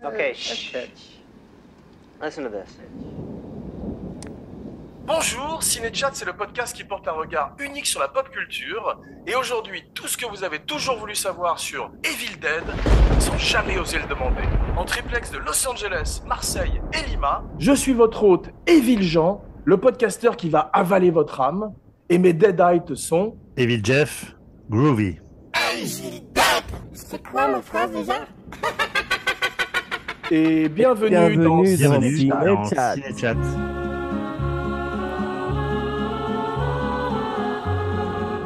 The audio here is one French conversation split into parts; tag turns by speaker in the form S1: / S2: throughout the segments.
S1: Okay, shh. Listen to this.
S2: Bonjour, Cinéchat, c'est le podcast qui porte un regard unique sur la pop culture. Et aujourd'hui, tout ce que vous avez toujours voulu savoir sur Evil Dead, sans jamais oser le demander. En triplex de Los Angeles, Marseille et Lima, je suis votre hôte, Evil Jean, le podcasteur qui va avaler votre âme. Et mes Deadites sont...
S3: Evil Jeff, Groovy.
S4: Evil Dead, c'est quoi ma phrase déjà?
S2: Et bienvenue dans
S3: Cinéchat.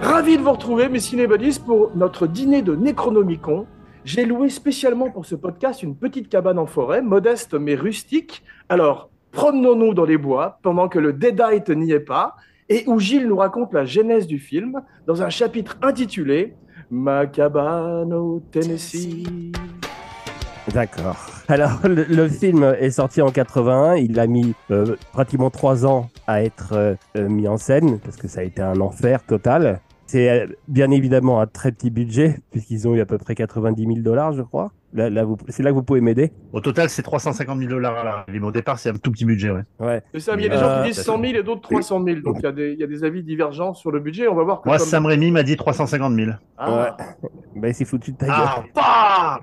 S2: Ravi de vous retrouver, mes cinébuddies, pour notre dîner de Necronomicon. J'ai loué spécialement pour ce podcast une petite cabane en forêt, modeste mais rustique. Alors, promenons-nous dans les bois pendant que le Deadite n'y est pas et où Gilles nous raconte la genèse du film dans un chapitre intitulé « Ma cabane au Tennessee ».
S5: D'accord. Alors, le film est sorti en 81. Il a mis pratiquement 3 ans à être mis en scène parce que ça a été un enfer total. C'est bien évidemment un très petit budget puisqu'ils ont eu à peu près $90 000, je crois. Là, c'est là que vous pouvez m'aider.
S3: Au total, c'est $350 000 là. Mais au départ, c'est un tout petit budget, ouais.
S2: C'est ça, mais il y a des gens qui disent 100 000 et d'autres 300 000. Donc, il y a des avis divergents sur le budget. On va voir que
S3: Moi, Sam Raimi m'a dit 350 000.
S2: Ah.
S5: Ouais. Ben, il s'est foutu de ta gueule.
S3: Ah,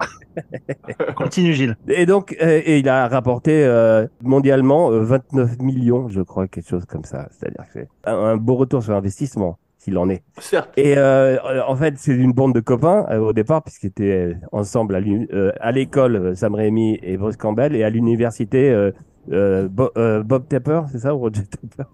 S3: Continue, Gilles.
S5: Et donc, et il a rapporté mondialement 29 millions, je crois, quelque chose comme ça. C'est-à-dire que c'est un beau retour sur investissement, s'il en est.
S2: Certes.
S5: Et en fait, c'est une bande de copains au départ, puisqu'ils étaient ensemble à l'école, Sam Raimi et Bruce Campbell, et à l'université, Bob Tapper, c'est ça, ou Roger Tapper?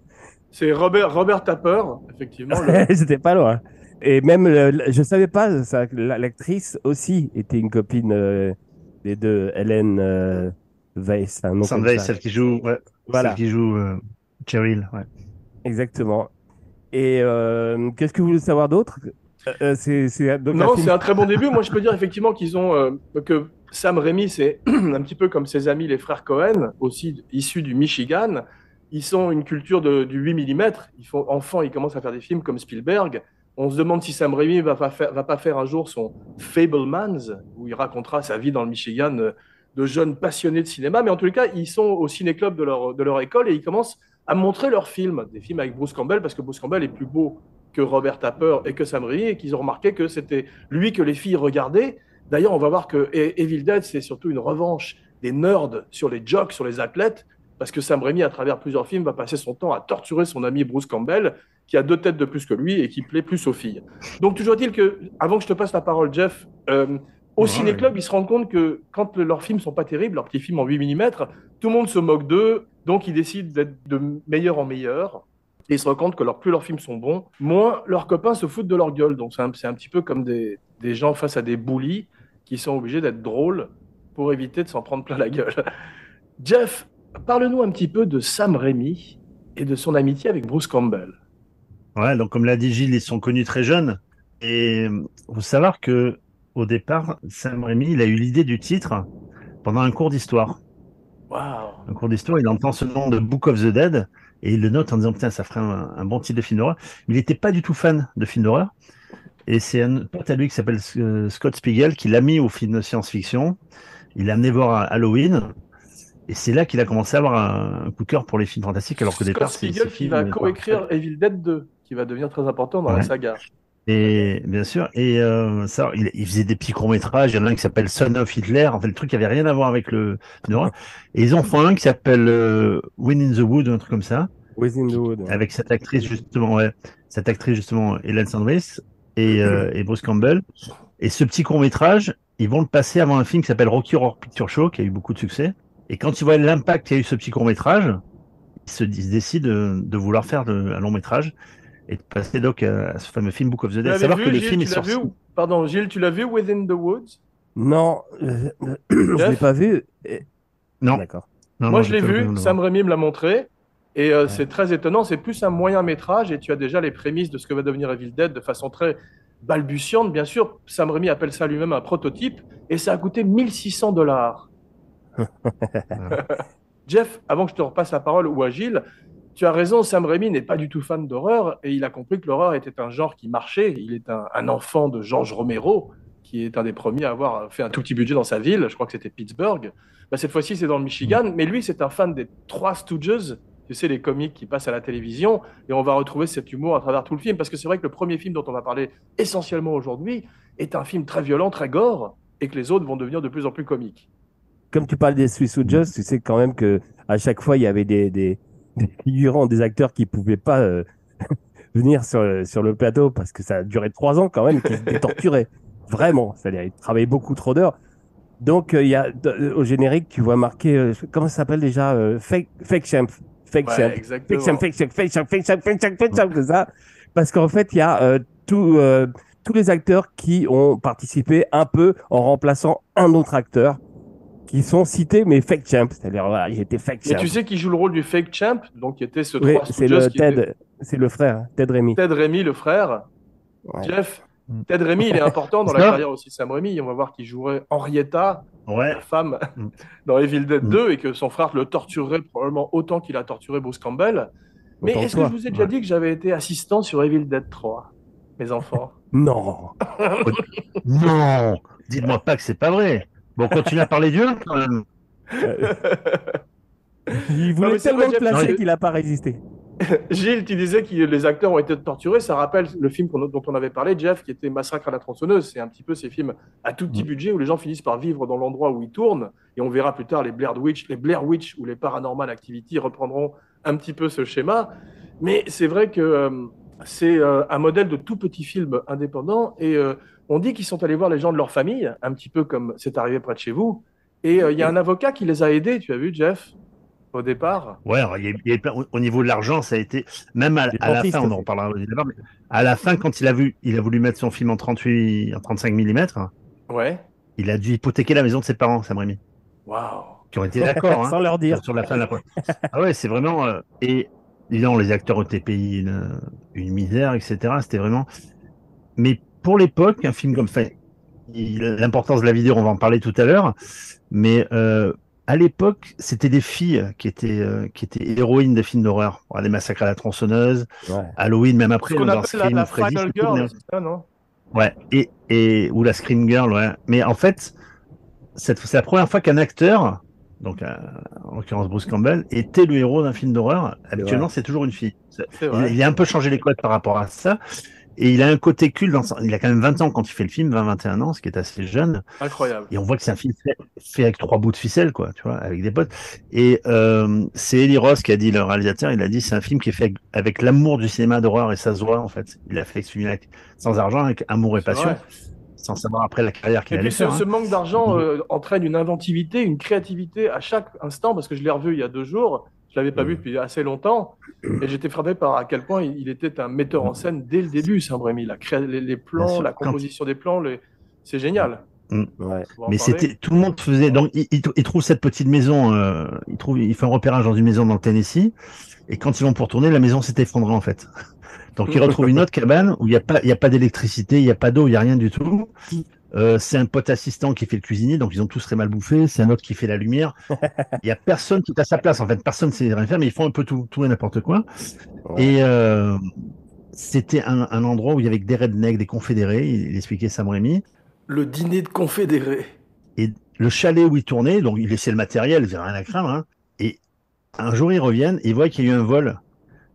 S2: C'est Robert Tapper, effectivement.
S5: C'était pas loin. Et même, je savais pas, ça, l'actrice aussi était une copine des deux, Helen Weiss. Un nom
S3: Sam
S5: comme
S3: Weiss,
S5: ça.
S3: celle qui joue, ouais.
S5: Voilà.
S3: Celle qui joue Cheryl, ouais.
S5: Exactement. Et qu'est-ce que vous voulez savoir d'autre? Donc
S2: Non, c'est un très bon début. Moi, je peux dire effectivement qu'ils ont que Sam Raimi, c'est un petit peu comme ses amis les frères Cohen, aussi issus du Michigan. Ils sont une culture du 8 mm. Enfants, ils commencent à faire des films comme Spielberg. On se demande si Sam Raimi va pas faire un jour son Fablemans, où il racontera sa vie dans le Michigan de jeunes passionnés de cinéma. Mais en tous les cas, ils sont au ciné-club de leur école et ils commencent à montrer leurs films, des films avec Bruce Campbell, parce que Bruce Campbell est plus beau que Robert Tapper et que Sam Raimi, et qu'ils ont remarqué que c'était lui que les filles regardaient. D'ailleurs, on va voir que Evil Dead, c'est surtout une revanche des nerds sur les jocks, sur les athlètes, parce que Sam Raimi, à travers plusieurs films, va passer son temps à torturer son ami Bruce Campbell, qui a 2 têtes de plus que lui et qui plaît plus aux filles. Donc, toujours est-il que, avant que je te passe la parole, Jeff, au ciné-club, ils se rendent compte que quand leurs films sont pas terribles, leurs petits films en 8 mm, tout le monde se moque d'eux, donc ils décident d'être de meilleur en meilleur. Et ils se rendent compte que plus leurs films sont bons, moins leurs copains se foutent de leur gueule. Donc c'est un petit peu comme des gens face à des bullies qui sont obligés d'être drôles pour éviter de s'en prendre plein la gueule. Jeff, parle-nous un petit peu de Sam Raimi et de son amitié avec Bruce Campbell.
S3: Ouais, donc comme l'a dit Gilles, ils sont connus très jeunes. Et faut savoir que au départ, Sam Raimi, il a eu l'idée du titre pendant un cours d'histoire.
S2: Waouh!
S3: Un cours d'histoire, il entend ce nom de Book of the Dead et il le note en disant putain, ça ferait un bon titre de film d'horreur. Mais il n'était pas du tout fan de films d'horreur. Et c'est un pote à lui qui s'appelle Scott Spiegel qui l'a mis au film de science-fiction. Il l'a amené voir Halloween. Et c'est là qu'il a commencé à avoir un coup de cœur pour les films fantastiques, alors qu'au départ,
S2: Scott Spiegel qui va coécrire Evil Dead 2, qui va devenir très important dans la saga.
S3: Et bien sûr, et ça, il faisait des petits courts-métrages. Il y en a un qui s'appelle Son of Hitler. En fait, le truc qui avait rien à voir avec le film. Et ils en font un qui s'appelle Win in the Wood, un truc comme ça.
S5: Within the Wood. Ouais.
S3: Avec cette actrice justement, Helen Sandwich et Bruce Campbell. Et ce petit court-métrage, ils vont le passer avant un film qui s'appelle Rocky Horror Picture Show, qui a eu beaucoup de succès. Et quand ils voient l'impact qu'a eu ce petit court-métrage, ils décident de vouloir faire un long-métrage et de passer donc à ce fameux film Book of the Dead.
S2: Savoir que le film est sorti. Pardon, Gilles, tu l'as vu Within the Woods?
S5: Non, je l'ai pas vu.
S3: Non.
S5: D'accord.
S2: Moi, je l'ai vu. Sam Raimi me l'a montré. Et c'est très étonnant. C'est plus un moyen métrage et tu as déjà les prémices de ce que va devenir Evil Dead de façon très balbutiante. Bien sûr, Sam Raimi appelle ça lui-même un prototype et ça a coûté $1 600. Jeff, avant que je te repasse la parole ou à Gilles, tu as raison, Sam Raimi n'est pas du tout fan d'horreur et il a compris que l'horreur était un genre qui marchait. Il est un enfant de George Romero qui est un des premiers à avoir fait un tout petit budget dans sa ville. Je crois que c'était Pittsburgh. Bah, cette fois-ci, c'est dans le Michigan. Mais lui, c'est un fan des Trois Stooges. Tu sais, les comiques qui passent à la télévision. Et on va retrouver cet humour à travers tout le film. Parce que c'est vrai que le premier film dont on va parler essentiellement aujourd'hui est un film très violent, très gore, et que les autres vont devenir de plus en plus comiques.
S5: Comme tu parles des Swiss Stooges, tu sais quand même que à chaque fois, il y avait des figurants, des acteurs qui pouvaient pas venir sur le plateau parce que ça a duré 3 ans quand même, qu'ils étaient torturés. Vraiment. C'est-à-dire, ils travaillaient beaucoup trop d'heures. Donc, il y a au générique, tu vois marqué, comment ça s'appelle déjà Fake Champ. Fake
S2: Ouais,
S5: Champ.
S2: exactement.
S5: Fake Champ, Fake Champ, Fake Champ, Fake Champ, Fake Champ, Fake Champ, c'est ça. Parce qu'en fait, il y a tous les acteurs qui ont participé un peu en remplaçant un autre acteur qui sont cités, mais Fake Champ. C'est-à-dire, voilà, il était Fake
S2: Mais
S5: Champ.
S2: tu sais qui joue le rôle du fake champ, donc qui était ce
S5: Oui,
S2: Trois
S5: c'est
S2: Stooges
S5: le
S2: qui était
S5: Ted, c'est le frère, Ted Remy.
S2: Ted Remy, le frère.
S5: Ouais.
S2: Jeff, Ted Remy, il est important dans la
S3: Ça
S2: carrière aussi de Sam Raimi. On va voir qu'il jouerait Henrietta,
S3: Ouais.
S2: la femme,
S3: Mm.
S2: dans Evil Dead
S3: Mm.
S2: 2 et que son frère le torturerait probablement autant qu'il a torturé Bruce Campbell. Mais
S5: Autant que
S2: est-ce que
S5: toi.
S2: je vous ai déjà
S3: Ouais.
S2: dit que j'avais été assistant sur Evil Dead 3, mes enfants?
S5: Non.
S3: Non, dites-moi pas que c'est pas vrai. Bon, continue à parler Dieu quand même.
S5: Il
S2: Non,
S5: voulait
S2: mais c'est
S5: tellement
S2: vrai,
S5: te
S2: Jeff,
S5: placer
S2: c'est-
S5: qu'il n'a pas résisté.
S2: Gilles, tu disais que les acteurs ont été torturés. Ça rappelle le film dont on avait parlé, Jeff, qui était Massacre à la tronçonneuse. C'est un petit peu ces films à tout petit budget où les gens finissent par vivre dans l'endroit où ils tournent. Et on verra plus tard les Blair Witch ou les Paranormal Activity reprendront un petit peu ce schéma. Mais c'est vrai que c'est un modèle de tout petit film indépendant. Et on dit qu'ils sont allés voir les gens de leur famille, un petit peu comme c'est arrivé près de chez vous. Et il y a un avocat qui les a aidés, tu as vu, Jeff, au départ.
S3: Ouais, alors, il y a au niveau de l'argent, ça a été même à la
S5: dentistes
S3: fin, on en
S5: aussi.
S3: reparlera d'abord, mais à la fin, quand il a voulu mettre son film en 35 mm,
S2: Ouais.
S3: il a dû hypothéquer la maison de ses parents, Sam Raimi,
S2: Waouh.
S3: qui ont été d'accord, hein,
S5: Sans leur dire.
S3: sur la fin de la. Ah ouais, c'est vraiment. Et disons, les acteurs ont été payés une misère, etc. C'était vraiment. Mais pour l'époque, un film comme ça, l'importance de la vidéo, on va en parler tout à l'heure, mais à l'époque, c'était des filles qui étaient héroïnes des films d'horreur. Bon, les Massacres à la tronçonneuse,
S5: Ouais.
S3: Halloween, même
S2: Ce
S3: après,
S2: qu'on
S3: dans
S2: appelle
S3: Scream,
S2: la
S3: Freddy,
S2: Final
S3: c'est tout,
S2: Girl,
S3: mais-
S2: c'est ça, non?
S3: Ouais, ou la Scream Girl, ouais. Mais en fait, c'est la première fois qu'un acteur, donc en l'occurrence Bruce Campbell, était le héros d'un film d'horreur. Habituellement,
S5: vrai.
S3: c'est toujours une fille.
S2: C'est vrai.
S3: Il a un peu changé les codes par rapport à ça. Et il a un côté culte. Il a quand même 20 ans quand il fait le film, 20-21 ans, ce qui est assez jeune.
S2: Incroyable.
S3: Et on voit que c'est un film fait avec 3 bouts de ficelle, quoi, tu vois, avec des potes. Et c'est Eli Roth qui a dit, le réalisateur, il a dit, c'est un film qui est fait avec l'amour du cinéma d'horreur et ça se voit, en fait. Il a fait ce film sans argent, avec amour et
S2: C'est
S3: passion,
S2: vrai.
S3: sans savoir après la carrière qu'il
S2: Et
S3: allait
S2: puis
S3: faire.
S2: ce
S3: hein.
S2: manque d'argent entraîne une inventivité, une créativité à chaque instant, parce que je l'ai revu il y a 2 jours, je l'avais pas vu depuis assez longtemps, et j'étais frappé par à quel point il était un metteur en scène dès le début, Sam Raimi. Les
S3: Bien
S2: plans,
S3: sûr.
S2: la composition des plans, c'est génial.
S5: Ouais.
S2: On va en
S3: Mais
S2: parler.
S3: c'était tout le monde faisait. Donc il trouve cette petite maison. Il fait un repérage dans une maison dans le Tennessee. Et quand ils vont pour tourner, la maison s'est effondrée en fait. Donc il retrouve une autre cabane où il y a pas d'électricité, il y a pas d'eau, il y a rien du tout. C'est un pote assistant qui fait le cuisinier, donc ils ont tous très mal bouffé. C'est un autre qui fait la lumière. Il y a personne qui est à sa place en fait. Personne sait rien faire, mais ils font un peu tout et n'importe quoi.
S5: Ouais.
S3: Et c'était un endroit où il y avait des rednecks, des confédérés. Il expliquait Sam Raimi.
S2: Le dîner de confédérés.
S3: Et le chalet où ils tournaient, donc ils laissaient le matériel, ils n'avaient rien à craindre. Hein. Et un jour, ils reviennent, ils voient qu'il y a eu un vol.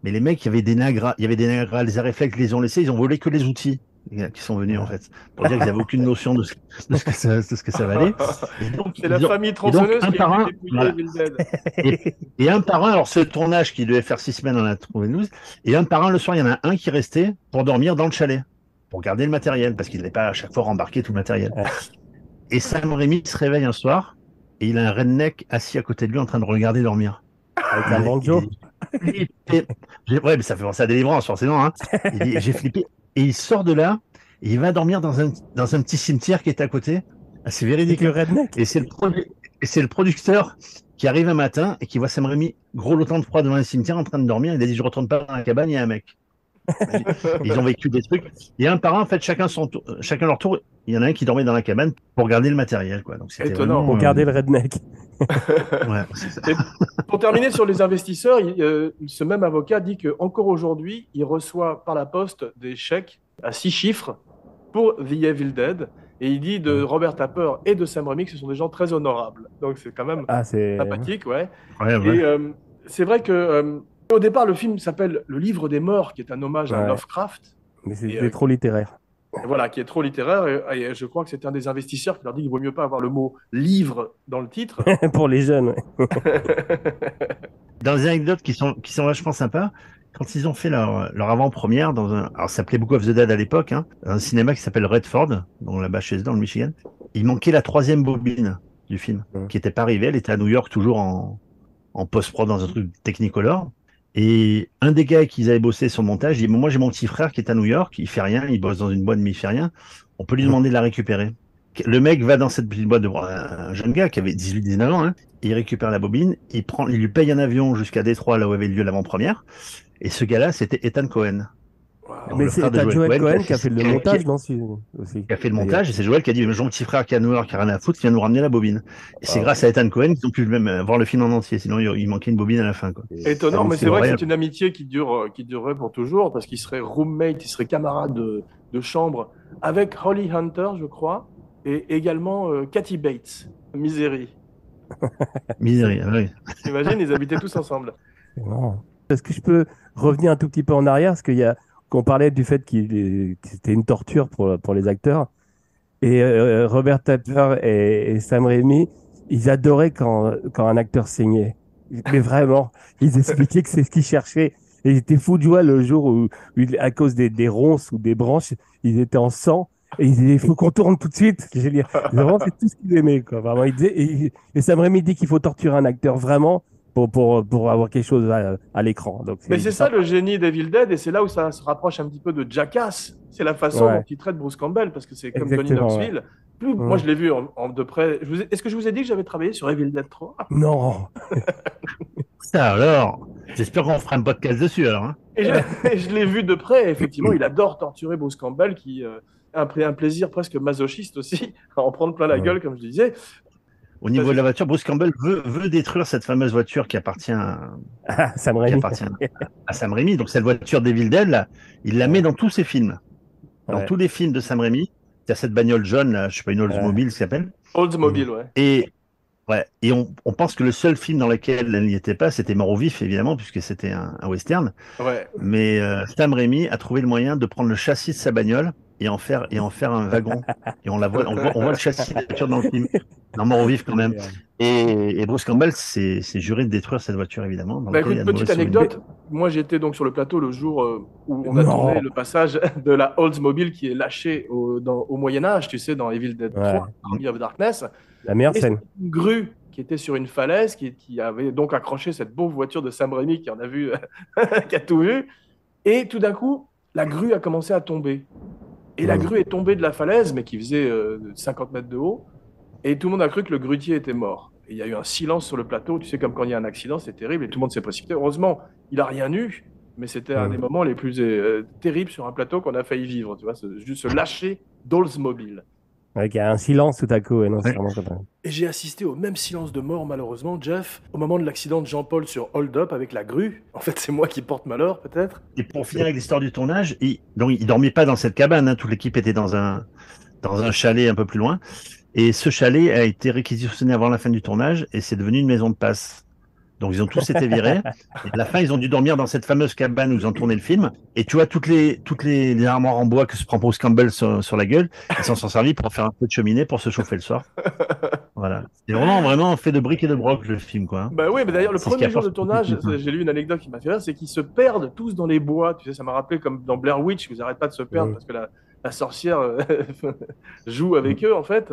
S3: Mais les mecs, il y avait des nagras, les Arriflex les ont laissés, ils ont volé que les outils les gars, qui sont venus en fait. Pour dire qu'ils n'avaient aucune notion de ce que ça valait. Et donc,
S2: C'est la
S3: ils ont-
S2: famille
S3: et donc,
S2: tronçonneuse
S3: un
S2: qui
S3: par
S2: a
S3: un,
S2: dépouillé
S3: voilà.
S2: Evil Dead.
S3: Et un par un, alors ce tournage qui devait faire 6 semaines, on a trouvé 12. Et un par un, le soir, il y en a un qui restait pour dormir dans le chalet, pour garder le matériel, parce qu'il n'avait pas à chaque fois rembarqué tout le matériel.
S5: Ouais.
S3: Et Sam Raimi se réveille un soir, et il a un redneck assis à côté de lui en train de regarder dormir.
S5: Avec un banjo.
S3: Ouais, mais ça fait penser à Délivrance, forcément. Hein. Il dit, j'ai flippé. Et il sort de là, et il va dormir dans un petit cimetière qui est à côté. Ah, c'est véridique.
S5: Avec le redneck.
S3: Et c'est le producteur qui arrive un matin et qui voit Sam Raimi gros lottant de froid devant un cimetière en train de dormir. Il a dit, je retourne pas dans la cabane, il y a un mec. Ils ont vécu des trucs. Et un par un, en fait, chacun leur tour, il y en a un qui dormait dans la cabane pour garder le matériel. Quoi. Donc, c'était
S2: Étonnant.
S3: vraiment,
S5: Pour garder le redneck.
S3: ouais, c'est ça.
S2: Et pour terminer sur les investisseurs, ce même avocat dit qu'encore aujourd'hui, il reçoit par la poste des chèques à 6 chiffres pour The Evil Dead. Et il dit de Robert Tapper et de Sam Raimi que ce sont des gens très honorables. Donc c'est quand même
S5: c'est...
S2: sympathique, ouais.
S3: Ouais,
S2: Et c'est vrai que au départ, le film s'appelle Le Livre des Morts, qui est un hommage à
S5: Ouais.
S2: Lovecraft.
S5: Mais c'était trop littéraire.
S2: Voilà, qui est trop littéraire. Et je crois que c'est un des investisseurs qui leur dit qu'il vaut mieux pas avoir le mot livre dans le titre.
S5: Pour les jeunes, ouais.
S3: Dans les anecdotes qui sont vachement sympas, quand ils ont fait leur avant-première alors ça s'appelait Book of the Dead à l'époque, hein, un cinéma qui s'appelle Redford, donc là-bas chez eux dans le Michigan, il manquait la 3e bobine du film, qui n'était pas arrivée, elle était à New York toujours en post-prod dans un truc Technicolor. Et un des gars qui avaient bossé sur le montage dit, moi j'ai mon petit frère qui est à New York, il fait rien, il bosse dans une boîte mais il fait rien, on peut lui demander de la récupérer. Le mec va dans cette petite boîte de un jeune gars qui avait 18-19 ans, hein, il récupère la bobine, il lui paye un avion jusqu'à Détroit, là où avait lieu l'avant-première, et ce gars-là, c'était Ethan Cohen.
S2: Wow.
S5: Mais c'est Joel Cohen qui a fait le montage, non, aussi.
S3: Qui a fait le montage, et c'est Joel qui a dit, mon petit frère qui est à New York, qui a rien à foutre, qui vient nous ramener la bobine. Et c'est grâce à Ethan Cohen qu'ils ont pu même voir le film en entier, sinon il manquait une bobine à la fin, quoi.
S2: Étonnant, mais c'est vrai que c'est une amitié qui durerait pour toujours, parce qu'il serait roommate, il serait camarade de chambre avec Holly Hunter, je crois, et également Kathy Bates, Misery.
S3: Misery, oui.
S2: T'imagines, ils habitaient tous ensemble.
S5: Est-ce que je peux revenir un tout petit peu en arrière, parce qu'on parlait du fait que c'était une torture pour les acteurs, et Robert Tapper et Sam Raimi, ils adoraient quand un acteur saignait. Mais vraiment, ils expliquaient que c'est ce qu'ils cherchaient. Et ils étaient fous de joie le jour où à cause des ronces ou des branches, ils étaient en sang. Et ils disaient, il faut qu'on tourne tout de suite. Je veux dire, vraiment, c'est tout ce qu'ils aimaient, quoi. Vraiment, ils disaient, et Sam Raimi dit qu'il faut torturer un acteur vraiment pour avoir quelque chose à l'écran. Donc,
S2: mais c'est ça le génie d'Evil Dead, et c'est là où ça se rapproche un petit peu de Jackass. C'est la façon dont il traite Bruce Campbell, parce que c'est comme Johnny Knoxville. Ouais. Moi, je l'ai vu de près. Est-ce que je vous ai dit que j'avais travaillé sur Evil Dead 3?
S5: Non.
S3: Ça alors, j'espère qu'on fera un podcast dessus alors. Hein.
S2: Et je l'ai vu de près. Effectivement, il adore torturer Bruce Campbell, qui a un plaisir presque masochiste aussi, à en prendre plein la gueule, comme je disais.
S3: Au niveau de la voiture, Bruce Campbell veut détruire cette fameuse voiture qui appartient à
S5: Sam Raimi.
S3: À Sam Raimi. Donc cette voiture d'Evil Dead, là, il la met dans tous ses films. Dans tous les films de Sam Raimi, il y a cette bagnole jaune, là, je sais pas, une Oldsmobile, ça s'appelle.
S2: Oldsmobile, ouais.
S3: Et on pense que le seul film dans lequel elle n'y était pas, c'était Mort au vif, évidemment, puisque c'était un western.
S2: Ouais.
S3: Mais Sam Raimi a trouvé le moyen de prendre le châssis de sa bagnole et en faire un wagon. Et on voit le châssis de la voiture dans le film. Dans Mort au vif, quand même. Et Bruce Campbell s'est juré de détruire cette voiture, évidemment.
S2: Écoute, petite anecdote. Moi, j'étais donc sur le plateau le jour où on a tourné le passage de la Oldsmobile qui est lâchée au Moyen-Âge, tu sais, dans Evil Dead 3, Army of Darkness.
S5: La meilleure scène.
S2: Une grue qui était sur une falaise, qui avait donc accroché cette beau voiture de Sam Raimi qui en a vu, qui a tout vu. Et tout d'un coup, la grue a commencé à tomber. Et la grue est tombée de la falaise, mais qui faisait 50 mètres de haut. Et tout le monde a cru que le grutier était mort. Et il y a eu un silence sur le plateau. Tu sais, comme quand il y a un accident, c'est terrible. Et tout le monde s'est précipité. Heureusement, il n'a rien eu. Mais c'était un des moments les plus terribles sur un plateau qu'on a failli vivre. Tu vois, juste se lâcher d'Oldsmobile.
S5: Il y a un silence tout à coup.
S2: Et j'ai assisté au même silence de mort, malheureusement, Jeff, au moment de l'accident de Jean-Paul sur Hold Up avec la grue. En fait, c'est moi qui porte malheur, peut-être.
S3: Et pour finir avec l'histoire du tournage, il dormait pas dans cette cabane. Hein. Toute l'équipe était dans un chalet un peu plus loin. Et ce chalet a été réquisitionné avant la fin du tournage et c'est devenu une maison de passe. Donc ils ont tous été virés. Et à la fin, ils ont dû dormir dans cette fameuse cabane où ils ont tourné le film. Et tu vois toutes les armoires en bois que se prend Bruce Campbell sur la gueule, ils s'en sont servis pour faire un peu de cheminée pour se chauffer le soir. Voilà. C'est vraiment fait de briques et de broc le film, quoi.
S2: Bah oui, mais d'ailleurs le premier jour de tournage, j'ai lu une anecdote qui m'a fait rire, c'est qu'ils se perdent tous dans les bois. Tu sais, ça m'a rappelé comme dans Blair Witch, ils n'arrêtent pas de se perdre parce que la sorcière joue avec eux en fait.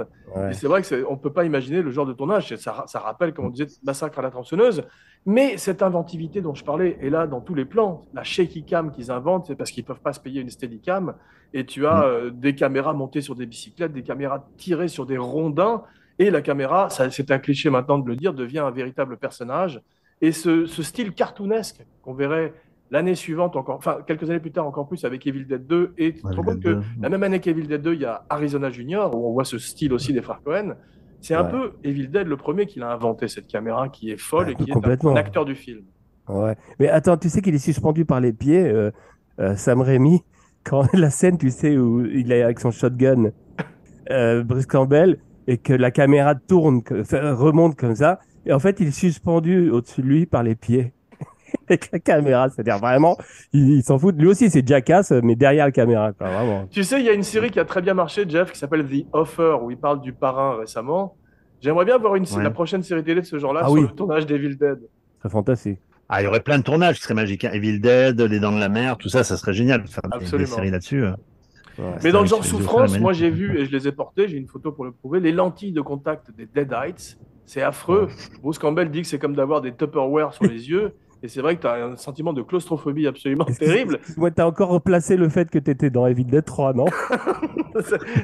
S2: Et c'est vrai que on peut pas imaginer le genre de tournage. Ça rappelle, comme on disait, Massacre à la tronçonneuse. Mais cette inventivité dont je parlais est là dans tous les plans. La shaky cam qu'ils inventent, c'est parce qu'ils peuvent pas se payer une steady cam. Et tu as des caméras montées sur des bicyclettes, des caméras tirées sur des rondins. Et la caméra, c'est un cliché maintenant de le dire, devient un véritable personnage. Et ce style cartoonesque qu'on verrait l'année suivante, quelques années plus tard, encore plus avec Evil Dead 2. Et tu te rends compte que la même année qu'Evil Dead 2, il y a Arizona Junior, où on voit ce style aussi des frères Cohen. C'est un peu Evil Dead le premier qui l'a inventé, cette caméra qui est folle et qui est un acteur du film.
S5: Ouais. Mais attends, tu sais qu'il est suspendu par les pieds, Sam Raimi, quand la scène, tu sais, où il est avec son shotgun. Bruce Campbell, et que la caméra tourne, remonte comme ça. Et en fait, il est suspendu au-dessus de lui par les pieds. Avec la caméra, c'est-à-dire vraiment, il s'en fout. Lui aussi, c'est Jackass, mais derrière la caméra, quoi, vraiment.
S2: Tu sais, il y a une série qui a très bien marché, Jeff, qui s'appelle The Offer, où il parle du parrain récemment. J'aimerais bien voir
S3: Ouais.
S2: la prochaine série télé de ce genre-là
S5: Ah
S2: sur
S5: oui.
S2: le tournage d'Evil Dead.
S5: C'est fantastique.
S3: Ah, il y aurait plein de tournages qui seraient magiques. Hein. Evil Dead, Les Dents de la Mer, tout ça, ça serait génial de faire des
S2: Absolument.
S3: séries là-dessus.
S5: Ouais.
S2: Mais dans le genre
S3: Je vais faire
S2: souffrance,
S3: la
S2: moi
S3: manip.
S2: j'ai vu, et je les ai portées, j'ai une photo pour le prouver, les lentilles de contact des Deadites. C'est affreux. Bruce Campbell dit que c'est comme d'avoir des Tupperware sur les yeux. Et c'est vrai que tu as un sentiment de claustrophobie absolument terrible.
S5: Excuse-moi, t'as encore replacé le fait que t'étais dans Evil Dead 3, non?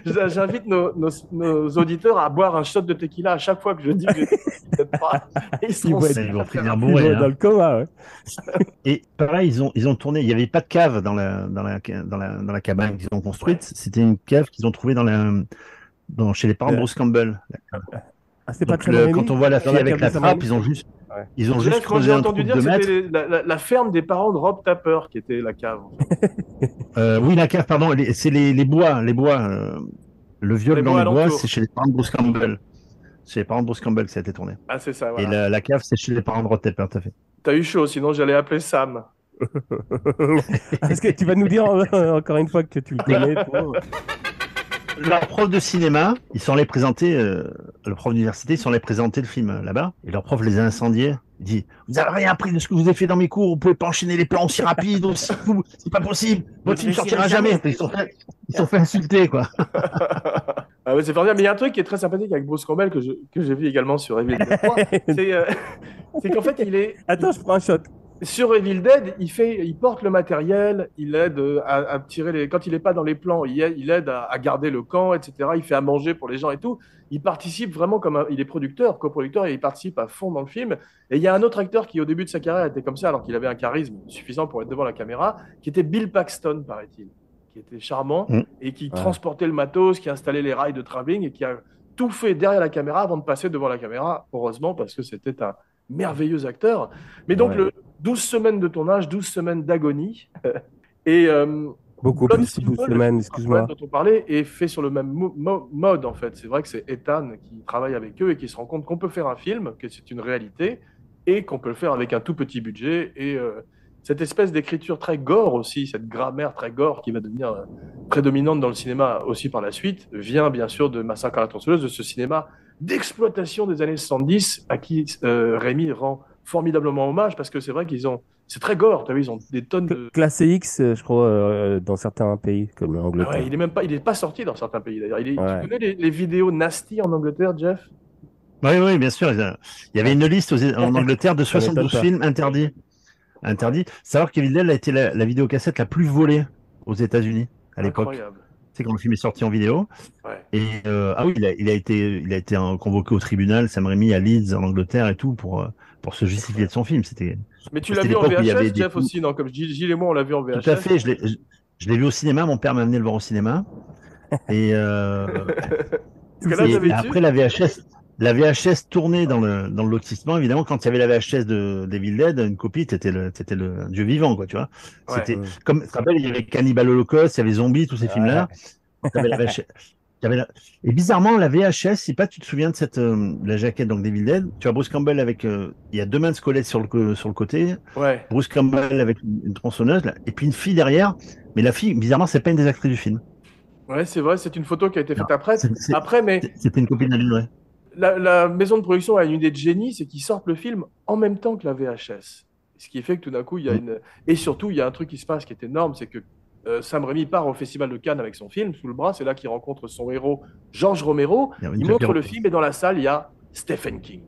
S2: J'invite nos auditeurs à boire un shot de tequila à chaque fois que je dis que je peut-être pas. Ils seront
S5: vont être-
S3: Ils vont finir
S5: Ils
S3: bourrés.
S5: vont être
S3: Hein.
S5: dans le coma, ouais.
S3: Et pareil, ils ont tourné. Il n'y avait pas de cave dans la cabane qu'ils ont construite. C'était une cave qu'ils ont trouvée chez les parents de Bruce Campbell.
S5: Ah, c'est pas
S3: Donc,
S5: Sam Raimi
S3: quand on voit la
S5: Dans
S3: fille avec
S5: cave
S3: la
S5: de Sam
S3: trappe,
S5: Raimi
S3: ils ont juste
S2: Jeff, moi
S3: creusé
S2: j'ai
S3: un trou
S2: entendu
S3: de
S2: dire que
S3: 2 mètres.
S2: c'était la ferme des parents de Rob Tapper qui était la cave.
S3: Oui, la cave, pardon, c'est les bois. Le viol
S2: Les
S3: dans
S2: bois
S3: les bois,
S2: alentours.
S3: c'est chez les parents de Bruce Campbell. C'est les parents de Bruce Campbell que ça a été tourné.
S2: Ah, c'est ça,
S3: Et
S2: voilà.
S3: la cave, c'est chez les parents de Rod Tepper, tout à fait.
S2: T'as eu chaud, sinon j'allais appeler Sam.
S5: Est-ce que tu vas nous dire encore une fois que tu le connais pour...
S3: Leur prof de cinéma, ils sont allés présenter, le prof d'université, ils sont allés présenter le film là-bas, et leur prof les a incendiés. Il dit, vous avez rien appris de ce que vous avez fait dans mes cours, vous pouvez pas enchaîner les plans aussi rapides, aussi fou, c'est pas possible, votre film sortira jamais. Ils sont fait insulter, quoi.
S2: Ah ouais, c'est formidable. Mais il y a un truc qui est très sympathique avec Bruce Campbell que j'ai vu également sur Evil Dead 3. C'est qu'en fait,
S5: Attends, je prends un shot.
S2: sur Evil Dead, il porte le matériel, il aide à tirer quand il n'est pas dans les plans, il aide à garder le camp, etc. Il fait à manger pour les gens et tout. Il participe vraiment il est producteur, coproducteur, et il participe à fond dans le film. Et il y a un autre acteur qui, au début de sa carrière, était comme ça, alors qu'il avait un charisme suffisant pour être devant la caméra, qui était Bill Paxton, paraît-il, qui était charmant et qui transportait le matos, qui installait les rails de travelling et qui a tout fait derrière la caméra avant de passer devant la caméra, heureusement, parce que c'était un merveilleux acteur. Mais donc, 12 semaines de tournage, 12 semaines d'agonie. Et
S5: Beaucoup
S2: Blood
S5: plus de
S2: Simple,
S5: 12 semaines, excuse-moi.
S2: dont on parlait, est fait sur le même mode, en fait. C'est vrai que c'est Ethan qui travaille avec eux et qui se rend compte qu'on peut faire un film, que c'est une réalité, et qu'on peut le faire avec un tout petit budget. Et cette espèce d'écriture très gore aussi, cette grammaire très gore qui va devenir prédominante dans le cinéma aussi par la suite, vient bien sûr de Massacre à la tronçonneuse, de ce cinéma d'exploitation des années 70 à qui Rémi rend formidablement hommage, parce que c'est vrai c'est très gore, tu as vu, ils ont des tonnes de...
S5: Classé X, je crois, dans certains pays, comme l'Angleterre.
S2: Ah ouais, il est pas sorti dans certains pays d'ailleurs.
S5: Ouais.
S2: Tu connais les vidéos nasty en Angleterre, Jeff?
S3: Oui, bien sûr. Il y avait une liste en Angleterre de
S5: Ça m'étonne
S3: 72
S5: pas.
S3: films interdits. Savoir qu'Evil Dead a été la vidéocassette la plus volée aux États-Unis à l'époque.
S2: Incroyable.
S3: C'est quand le film est sorti en vidéo.
S2: Ouais.
S3: Et oui, il a été convoqué au tribunal, Sam Raimi à Leeds en Angleterre et tout pour se justifier de son film.
S2: Mais tu l'as
S3: C'était
S2: vu en
S3: l'époque où il y avait
S2: VHS,
S3: des
S2: Jeff, aussi, non? Comme Gilles et moi, on l'a vu en VHS.
S3: Tout à fait. Je l'ai vu au cinéma. Mon père m'a amené le voir au cinéma. Et,
S2: Parce que là,
S3: et
S2: t'avais
S3: après la VHS tournée dans le lotissement, évidemment, quand il y avait la VHS d'Evil Dead, une copie, t'étais le dieu vivant, quoi, tu vois.
S2: Ouais.
S3: C'était comme, tu te rappelles, il y avait Cannibal Holocaust, il y avait Zombie, tous ces films-là. T'avais la VHS. Et bizarrement, la VHS, si pas tu te souviens de la jaquette donc d'Evil Dead, tu as Bruce Campbell avec, il y a deux mains de squelette sur le côté,
S2: Ouais.
S3: Bruce Campbell avec une tronçonneuse, là, et puis une fille derrière, mais la fille, bizarrement, c'est pas une des actrices du film.
S2: Ouais, c'est vrai, c'est une photo qui a été faite
S3: Non,
S2: après. Mais
S3: c'était une copine de lui, ouais.
S2: la maison de production a une idée de génie, c'est qu'ils sortent le film en même temps que la VHS. Ce qui fait que tout d'un coup, il y a Et surtout, il y a un truc qui se passe qui est énorme, c'est que Sam Raimi part au Festival de Cannes avec son film sous le bras. C'est là qu'il rencontre son héros, George Romero. Il montre le film et dans la salle, il y a Stephen King.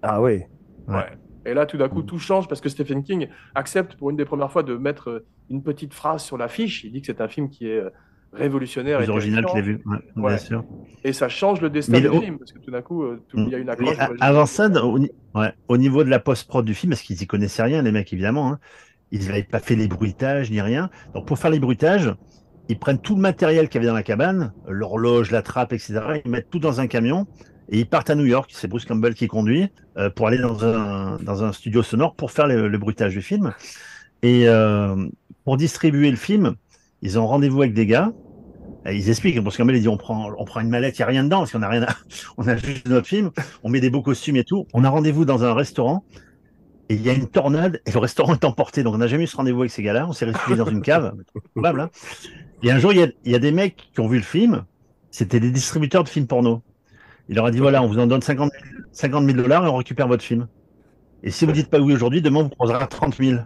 S5: Ah oui.
S2: Ouais. Et là, tout d'un coup, tout change parce que Stephen King accepte pour une des premières fois de mettre une petite phrase sur l'affiche. Il dit que c'est un film qui est révolutionnaire.
S3: Plus original
S2: terrifiant.
S3: qu'il ait vu, ouais. Bien sûr.
S2: Et ça change le destin du film parce que tout d'un coup, il y a une accroche.
S3: Avant ça, au niveau de la post-prod du film, parce qu'ils y connaissaient rien, les mecs, évidemment, hein, ils n'avaient pas fait les bruitages ni rien. Donc, pour faire les bruitages, ils prennent tout le matériel qu'il y avait dans la cabane, l'horloge, la trappe, etc. Ils mettent tout dans un camion et ils partent à New York. C'est Bruce Campbell qui conduit pour aller dans un studio sonore pour faire le bruitage du film. Et pour distribuer le film, ils ont rendez-vous avec des gars. Et ils expliquent, Bruce Campbell, il dit, on prend une mallette, il n'y a rien dedans, parce qu'on n'a rien on a juste notre film, on met des beaux costumes et tout. On a rendez-vous dans un restaurant, et il y a une tornade, et le restaurant est emporté. Donc, on n'a jamais eu ce rendez-vous avec ces gars-là. On s'est réfugié dans une cave, probable, hein. Et un jour, il y a des mecs qui ont vu le film. C'était des distributeurs de films porno. Il leur a dit, voilà, on vous en donne 50 000 dollars et on récupère votre film. Et si vous dites pas oui aujourd'hui, demain, vous prendrez 30 000.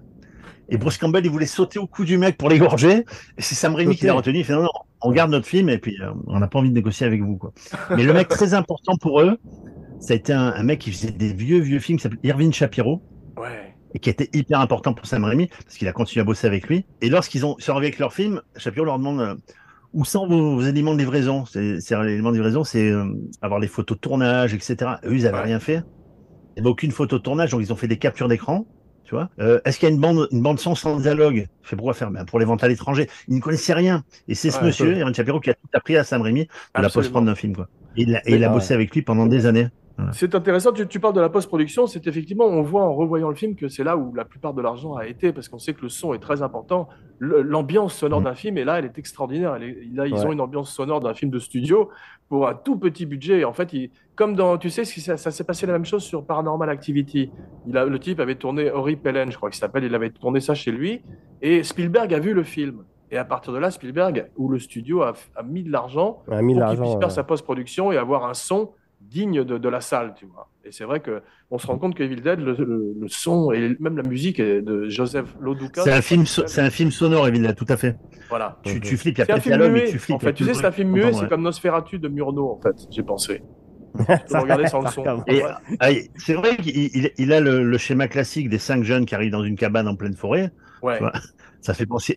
S3: Et Bruce Campbell, il voulait sauter au cou du mec pour l'égorger. Et c'est Sam Raimi qui l'a retenu. Il fait, non, non, on garde notre film et puis on n'a pas envie de négocier avec vous, quoi. Mais le mec très important pour eux, ça a été un mec qui faisait des vieux films qui s'appelait Irving Shapiro.
S2: Ouais.
S3: Et qui était hyper important pour Sam Raimi, parce qu'il a continué à bosser avec lui. Et lorsqu'ils sont arrivés avec leur film, Shapiro leur demande où sont vos éléments de livraison. C'est l'élément de livraison, c'est avoir les photos de tournage, etc. Eux, ils n'avaient rien fait. Il n'y avait aucune photo de tournage, donc ils ont fait des captures d'écran. Tu vois, est-ce qu'il y a une bande son sans dialogue? Fait pourquoi faire? Ben, pour les ventes à l'étranger. Ils ne connaissaient rien. Et c'est ce monsieur, Irving Shapiro, qui a tout appris à Sam Raimi de la post-prod d'un film, quoi. Et il a bossé avec lui pendant des années. Voilà.
S2: C'est intéressant, tu parles de la post-production, c'est effectivement, on voit en revoyant le film que c'est là où la plupart de l'argent a été, parce qu'on sait que le son est très important. L'ambiance sonore d'un film, et là, elle est extraordinaire. Là, ils ont une ambiance sonore d'un film de studio pour un tout petit budget. En fait, comme dans, tu sais, ça s'est passé la même chose sur Paranormal Activity. Le type avait tourné Ori Pellen, je crois qu'il s'appelle, il avait tourné ça chez lui, et Spielberg a vu le film. Et à partir de là, Spielberg, ou le studio, a mis de l'argent pour qu'il puisse faire sa post-production et avoir un son digne de la salle, tu vois. Et c'est vrai qu'on se rend compte que Evil Dead, le son et même la musique est de Joseph Loduca.
S3: C'est un film sonore, Evil Dead, tout à fait.
S2: Voilà.
S3: Tu flippes, il y a
S2: c'est un film
S3: dialogue,
S2: muet,
S3: mais tu flippes.
S2: en fait. Tu sais, c'est un film muet, c'est comme Nosferatu de Murnau, en fait, j'ai pensé. Tu peux regarder sans le son.
S3: C'est vrai qu'il a le schéma classique des 5 jeunes qui arrivent dans une cabane en pleine forêt.
S2: Ouais.
S3: Ça fait penser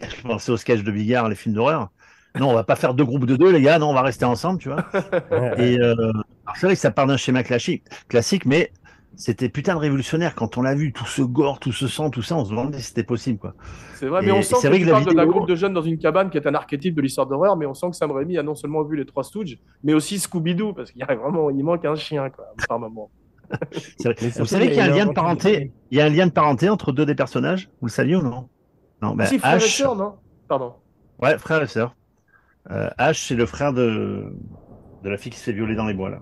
S3: au sketch de Bigard, les films d'horreur. Non, on va pas faire 2 groupes de 2, les gars. Non, on va rester ensemble, tu vois. Et c'est vrai que ça part d'un schéma classique, mais c'était putain de révolutionnaire quand on l'a vu, tout ce gore, tout ce sang, tout ça. On se demandait si c'était possible, quoi.
S2: C'est vrai, mais on sent que tu parles d'un groupe de jeunes dans une cabane qui est un archétype de l'histoire d'horreur, mais on sent que Sam Raimi a non seulement vu les 3 Stooges, mais aussi Scooby-Doo, parce qu'il y a vraiment, il manque un chien, quoi, par moment.
S3: Vous savez qu'il y a un lien de parenté. Il y a un lien de parenté entre 2 des personnages. Vous le saviez ou non? Non, ben,
S2: si, frère et sœur, non? Pardon.
S3: Ouais, frère et sœur. Ash, c'est le frère de la fille qui se fait violer dans les bois, là.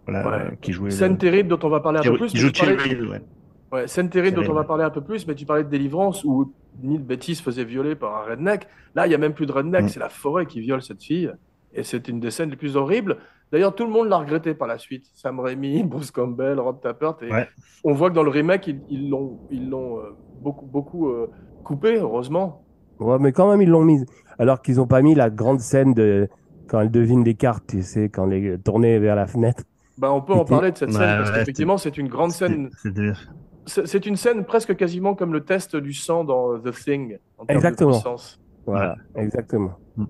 S3: Voilà, qui jouait.
S2: Scène terrible dont on va parler un peu plus.
S3: Qui joue Cheryl, ouais.
S2: Ouais, scène terrible dont on va parler un peu plus, mais tu parlais de Délivrance où Neil Beatty se faisait violer par un redneck. Là, il n'y a même plus de redneck, c'est la forêt qui viole cette fille. Et c'est une des scènes les plus horribles. D'ailleurs, tout le monde l'a regretté par la suite. Sam Raimi, Bruce Campbell, Rob Tappert. Et on voit que dans le remake, ils l'ont beaucoup coupé, heureusement.
S5: Ouais, mais quand même, ils l'ont mise. Alors qu'ils n'ont pas mis la grande scène de quand elle devine les cartes, tu sais, quand elle est tournée vers la fenêtre.
S2: Bah, on peut en parler de cette scène, parce qu'effectivement, c'est une grande scène. C'est une scène presque quasiment comme le test du sang dans The Thing. En termes de puissance.
S5: Voilà, exactement.
S2: Ouais.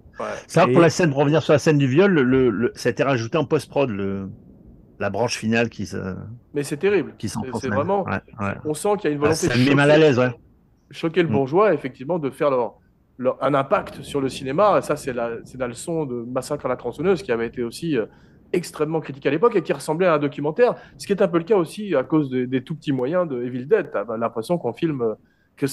S3: C'est vrai pour la scène, pour revenir sur la scène du viol, ça a été rajouté en post-prod, la branche finale qui se.
S2: Mais c'est terrible. C'est vraiment. On sent qu'il y a une volonté
S3: de choquer, mal à l'aise,
S2: choquer le bourgeois, effectivement, de faire un impact sur le cinéma. Et ça, c'est la leçon de Massacre à la tronçonneuse qui avait été aussi extrêmement critiqué à l'époque et qui ressemblait à un documentaire. Ce qui est un peu le cas aussi à cause des tout petits moyens de Evil Dead. Tu as l'impression qu'on filme.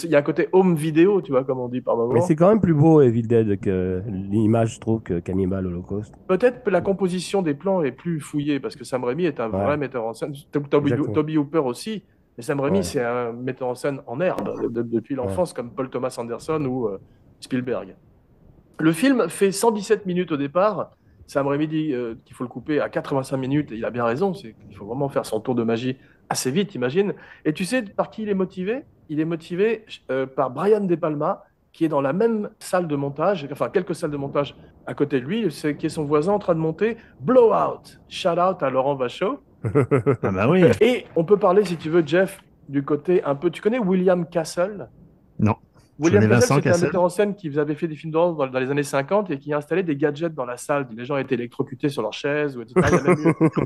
S2: Il y a un côté home vidéo, tu vois, comme on dit par moment.
S5: Mais c'est quand même plus beau, Evil Dead, que l'image, je trouve, que Cannibal Holocaust.
S2: Peut-être que la composition des plans est plus fouillée, parce que Sam Raimi est un vrai metteur en scène. Toby Hooper aussi, mais Sam Raimi, c'est un metteur en scène en herbe, depuis l'enfance, comme Paul Thomas Anderson ou Spielberg. Le film fait 117 minutes au départ. Sam Raimi dit qu'il faut le couper à 85 minutes, et il a bien raison, il faut vraiment faire son tour de magie assez vite, imagine. Et tu sais par qui il est motivé? Il est motivé par Brian De Palma, qui est dans la même salle de montage, enfin quelques salles de montage à côté de lui, qui est son voisin en train de monter Blowout. Shout out à Laurent Vachaud.
S3: Ah bah oui.
S2: Et on peut parler, si tu veux, Jeff, du côté un peu... Tu connais William Castle?
S3: Non.
S2: William Castle, c'est un metteur en scène qui avait fait des films d'horreur dans les années 50 et qui a installé des gadgets dans la salle. Les gens étaient électrocutés sur leurs chaises. Ou etc.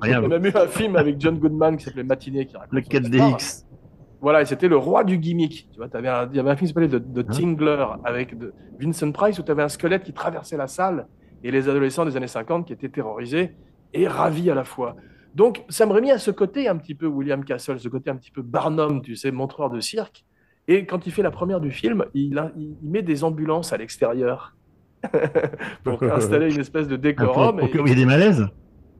S2: Il y a même eu un film avec John Goodman qui s'appelait Matinée.
S3: Le 4DX.
S2: Voilà, et c'était le roi du gimmick. Tu vois, il y avait un film qui s'appelait The Tingler avec Vincent Price où tu avais un squelette qui traversait la salle et les adolescents des années 50 qui étaient terrorisés et ravis à la fois. Donc, Sam Raimi a ce côté un petit peu William Castle, ce côté un petit peu Barnum, tu sais, montreur de cirque. Et quand il fait la première du film, il met des ambulances à l'extérieur. pour installer une espèce de
S3: Pour,
S2: décorum.
S3: pour qu'il y ait des malaises.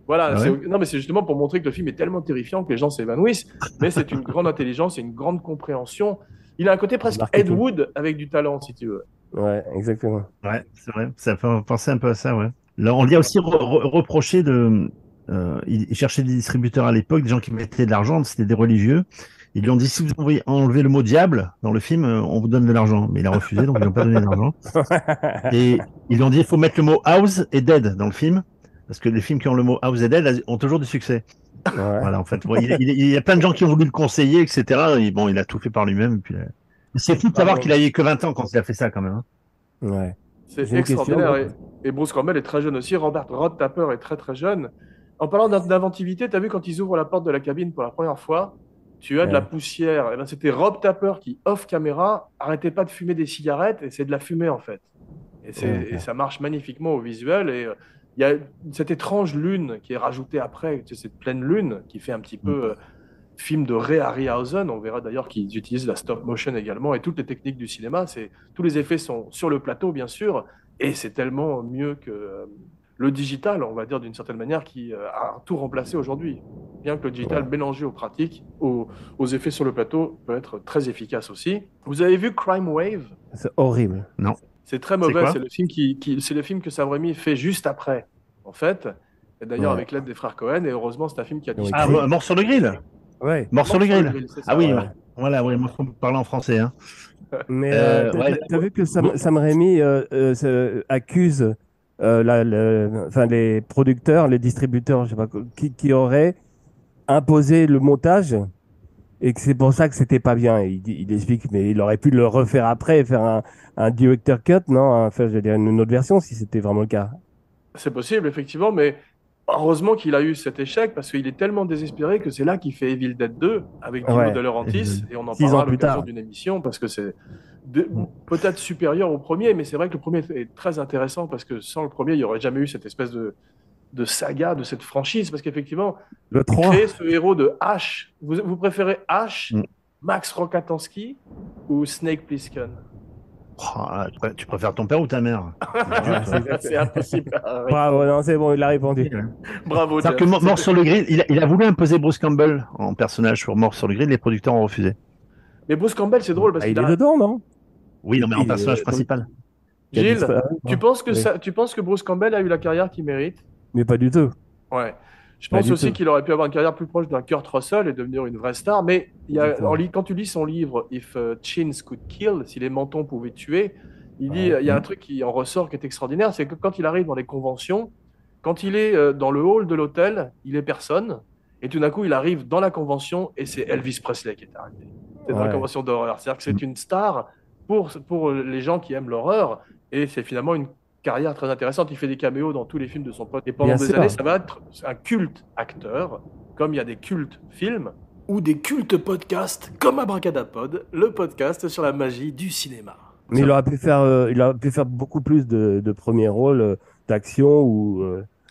S2: Voilà,
S3: Ah ouais.
S2: non, mais c'est justement pour montrer que le film est tellement terrifiant que les gens s'évanouissent, mais c'est une grande intelligence et une grande compréhension. Il a un côté presque Ed
S5: Marketing.
S2: Wood avec du talent, si tu veux.
S5: Ouais, exactement.
S3: Ouais, c'est vrai. Ça fait penser un peu à ça, ouais. Là, on lui a aussi reproché de. Il cherchait des distributeurs à l'époque, des gens qui mettaient de l'argent, c'était des religieux. Ils lui ont dit si vous enlevez le mot diable dans le film, on vous donne de l'argent. Mais il a refusé, donc ils n'ont pas donné d'argent. Et ils lui ont dit il faut mettre le mot house et dead dans le film, parce que les films qui ont le mot house et dead ont toujours du succès.
S5: Ouais.
S3: Voilà, en fait. Bon, il y a plein de gens qui ont voulu le conseiller, etc. Et bon, il a tout fait par lui-même. Et puis, c'est fou de savoir qu'il a eu que 20 ans quand il a fait ça, quand même. Hein.
S5: Ouais.
S2: C'est
S5: J'ai une
S2: extraordinaire.
S5: question.
S2: Et Bruce Campbell est très jeune aussi. Rod Tapper est très très jeune. En parlant d'inventivité, tu as vu quand ils ouvrent la porte de la cabine pour la première fois, tu as de la
S5: Ouais.
S2: poussière. Et ben, c'était Rob Tapper qui, off caméra, arrêtait pas de fumer des cigarettes et c'est de la fumée en fait.
S5: Ouais,
S2: Et ça marche magnifiquement au visuel. Et il y a cette étrange lune qui est rajoutée après, tu sais, cette pleine lune qui fait un petit peu film de Ray Harryhausen. On verra d'ailleurs qu'ils utilisent la stop motion également et toutes les techniques du cinéma. Tous les effets sont sur le plateau, bien sûr, et c'est tellement mieux que le digital, on va dire d'une certaine manière, qui a tout remplacé aujourd'hui. Bien que le digital
S5: Ouais.
S2: mélangé aux pratiques, aux effets sur le plateau, peut être très efficace aussi. Vous avez vu Crime Wave?
S5: C'est horrible.
S3: Non.
S2: C'est très
S3: C'est
S2: mauvais.
S3: quoi
S2: C'est le film c'est le film que Sam Raimi fait juste après, en fait. Et d'ailleurs,
S5: Ouais.
S2: avec l'aide des frères Cohen. Et heureusement, c'est un film qui a
S5: Oui.
S3: Ah,
S2: disparu.
S3: mort sur le grill.
S5: Ouais.
S3: Mort sur le grill.
S2: c'est ça,
S3: Ah oui,
S5: ouais.
S3: voilà, oui, moi, faut parler en français. Hein.
S5: Mais
S3: Ouais.
S5: t'as vu que
S3: Bon.
S5: Sam Raimi accuse enfin, les producteurs, les distributeurs, je sais pas, qui auraient imposé le montage et que c'est pour ça que c'était pas bien. Et il explique, mais il aurait pu le refaire après et faire un director cut, non? Enfin, je veux dire, une autre version si c'était vraiment le cas.
S2: C'est possible, effectivement, mais heureusement qu'il a eu cet échec parce qu'il est tellement désespéré que c'est là qu'il fait Evil Dead 2 avec Dino
S5: Ouais.
S2: De Laurentiis et on en
S5: 6
S2: parlera
S5: ans
S2: à
S5: plus
S2: l'occasion
S5: tard.
S2: d'une émission parce que c'est peut-être supérieur au premier, mais c'est vrai que le premier est très intéressant parce que sans le premier, il n'y aurait jamais eu cette espèce de saga, de cette franchise parce qu'effectivement,
S5: Le 3.
S2: créer ce héros de Ash, vous préférez Ash,
S3: Mm.
S2: Max Rokatansky ou Snake Plissken?
S3: Oh, tu préfères ton père ou ta mère?
S2: C'est impossible.
S5: Bravo, non, c'est bon, il a répondu.
S2: Bravo, Jeff.
S3: C'est-à-dire que Mort sur le grill, il a voulu imposer Bruce Campbell en personnage sur Mort sur le grill, les producteurs ont refusé.
S2: Mais Bruce Campbell, c'est drôle parce
S5: Ah, il
S2: qu'il
S5: est
S2: a...
S5: dedans, non?
S3: Oui, non, mais en
S5: Il-
S3: personnage principal.
S5: il a
S2: Gilles,
S5: disparu,
S2: tu
S5: non
S2: penses que
S5: Oui.
S2: tu penses que Bruce Campbell a eu la carrière qu'il mérite?
S5: Mais pas du tout.
S2: Ouais. Je
S5: Pas
S2: pense
S5: du
S2: aussi
S5: tout.
S2: qu'il aurait pu avoir une carrière plus proche d'un Kurt Russell et devenir une vraie star. Mais
S5: Exactement.
S2: quand tu lis son livre If Chins Could Kill, si les mentons pouvaient tuer, il dit il y a un truc qui en ressort qui est extraordinaire, c'est que quand il arrive dans les conventions, quand il est dans le hall de l'hôtel, il est personne. Et tout d'un coup, il arrive dans la convention et c'est Elvis Presley qui est arrivé. C'est dans la
S5: Ouais.
S2: convention d'horreur. C'est-à-dire que c'est une star pour les gens qui aiment l'horreur. Et c'est finalement une carrière très intéressante. Il fait des caméos dans tous les films de son pote. Et pendant
S5: Bien
S2: des
S5: sûr.
S2: années, ça va être un culte acteur, comme il y a des cultes films, ou des cultes podcasts, comme Abracadapod, le podcast sur la magie du cinéma.
S5: Mais il aurait pu faire beaucoup plus de premiers rôles d'action ou.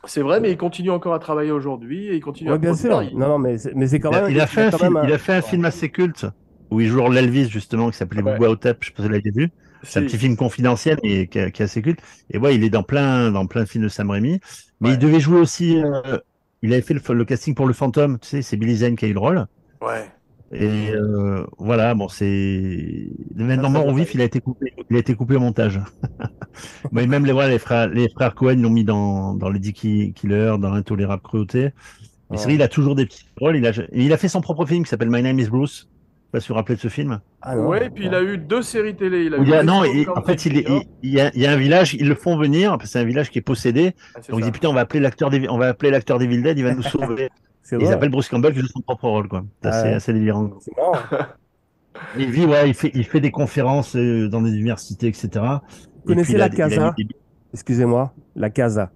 S2: C'est vrai, mais il continue encore à travailler aujourd'hui et il continue
S5: Ouais,
S2: à
S5: bien
S2: produire.
S5: sûr. Non, non, mais c'est quand même.
S3: Il a fait un
S5: quand
S3: film,
S5: même
S3: il a fait un film assez culte où il joue l'Elvis justement qui s'appelait
S2: Ouais.
S3: Bouba je sais pas si vous l'avez vu. C'est un
S2: Si.
S3: petit film confidentiel et qui est assez culte. Et ouais, il est dans plein de films de Sam Raimi. Mais
S2: Ouais.
S3: il devait jouer aussi. Il avait fait le casting pour Le Fantôme. Tu sais, c'est Billy Zane qui a eu le rôle.
S2: Ouais.
S3: Et voilà, bon, c'est. Maintenant,
S2: Ça,
S3: mort
S2: ça
S3: au
S2: doit
S3: vif, il a été coupé au montage. Mais même les frères Cohen l'ont mis dans les Killers, dans l'intolérable cruauté. Mais c'est vrai, il a toujours des petits rôles. Il a fait son propre film qui s'appelle My Name is Bruce. Je sais pas si vous vous rappelez de ce film.
S5: Ah, non.
S2: Ouais, et puis il a eu 2 séries télé. Il a
S3: Où
S2: eu
S3: non,
S2: Rescue
S3: en fait,
S2: Kansas Junior.
S3: il y a un village, ils le font venir, parce que c'est un village qui est possédé.
S2: Ah, c'est
S3: Donc il
S2: ça.
S3: dit putain, on va appeler l'acteur d'Evil Dead, il va nous sauver.
S5: C'est
S3: Et ils
S5: vrai.
S3: appellent Bruce Campbell qui joue son propre rôle, quoi. C'est
S5: Ah ouais.
S3: assez délirant.
S5: C'est marrant.
S3: Il fait des conférences dans des universités, etc.
S5: Vous connaissez la Casa?
S3: mis des-
S5: Excusez-moi, la Casa.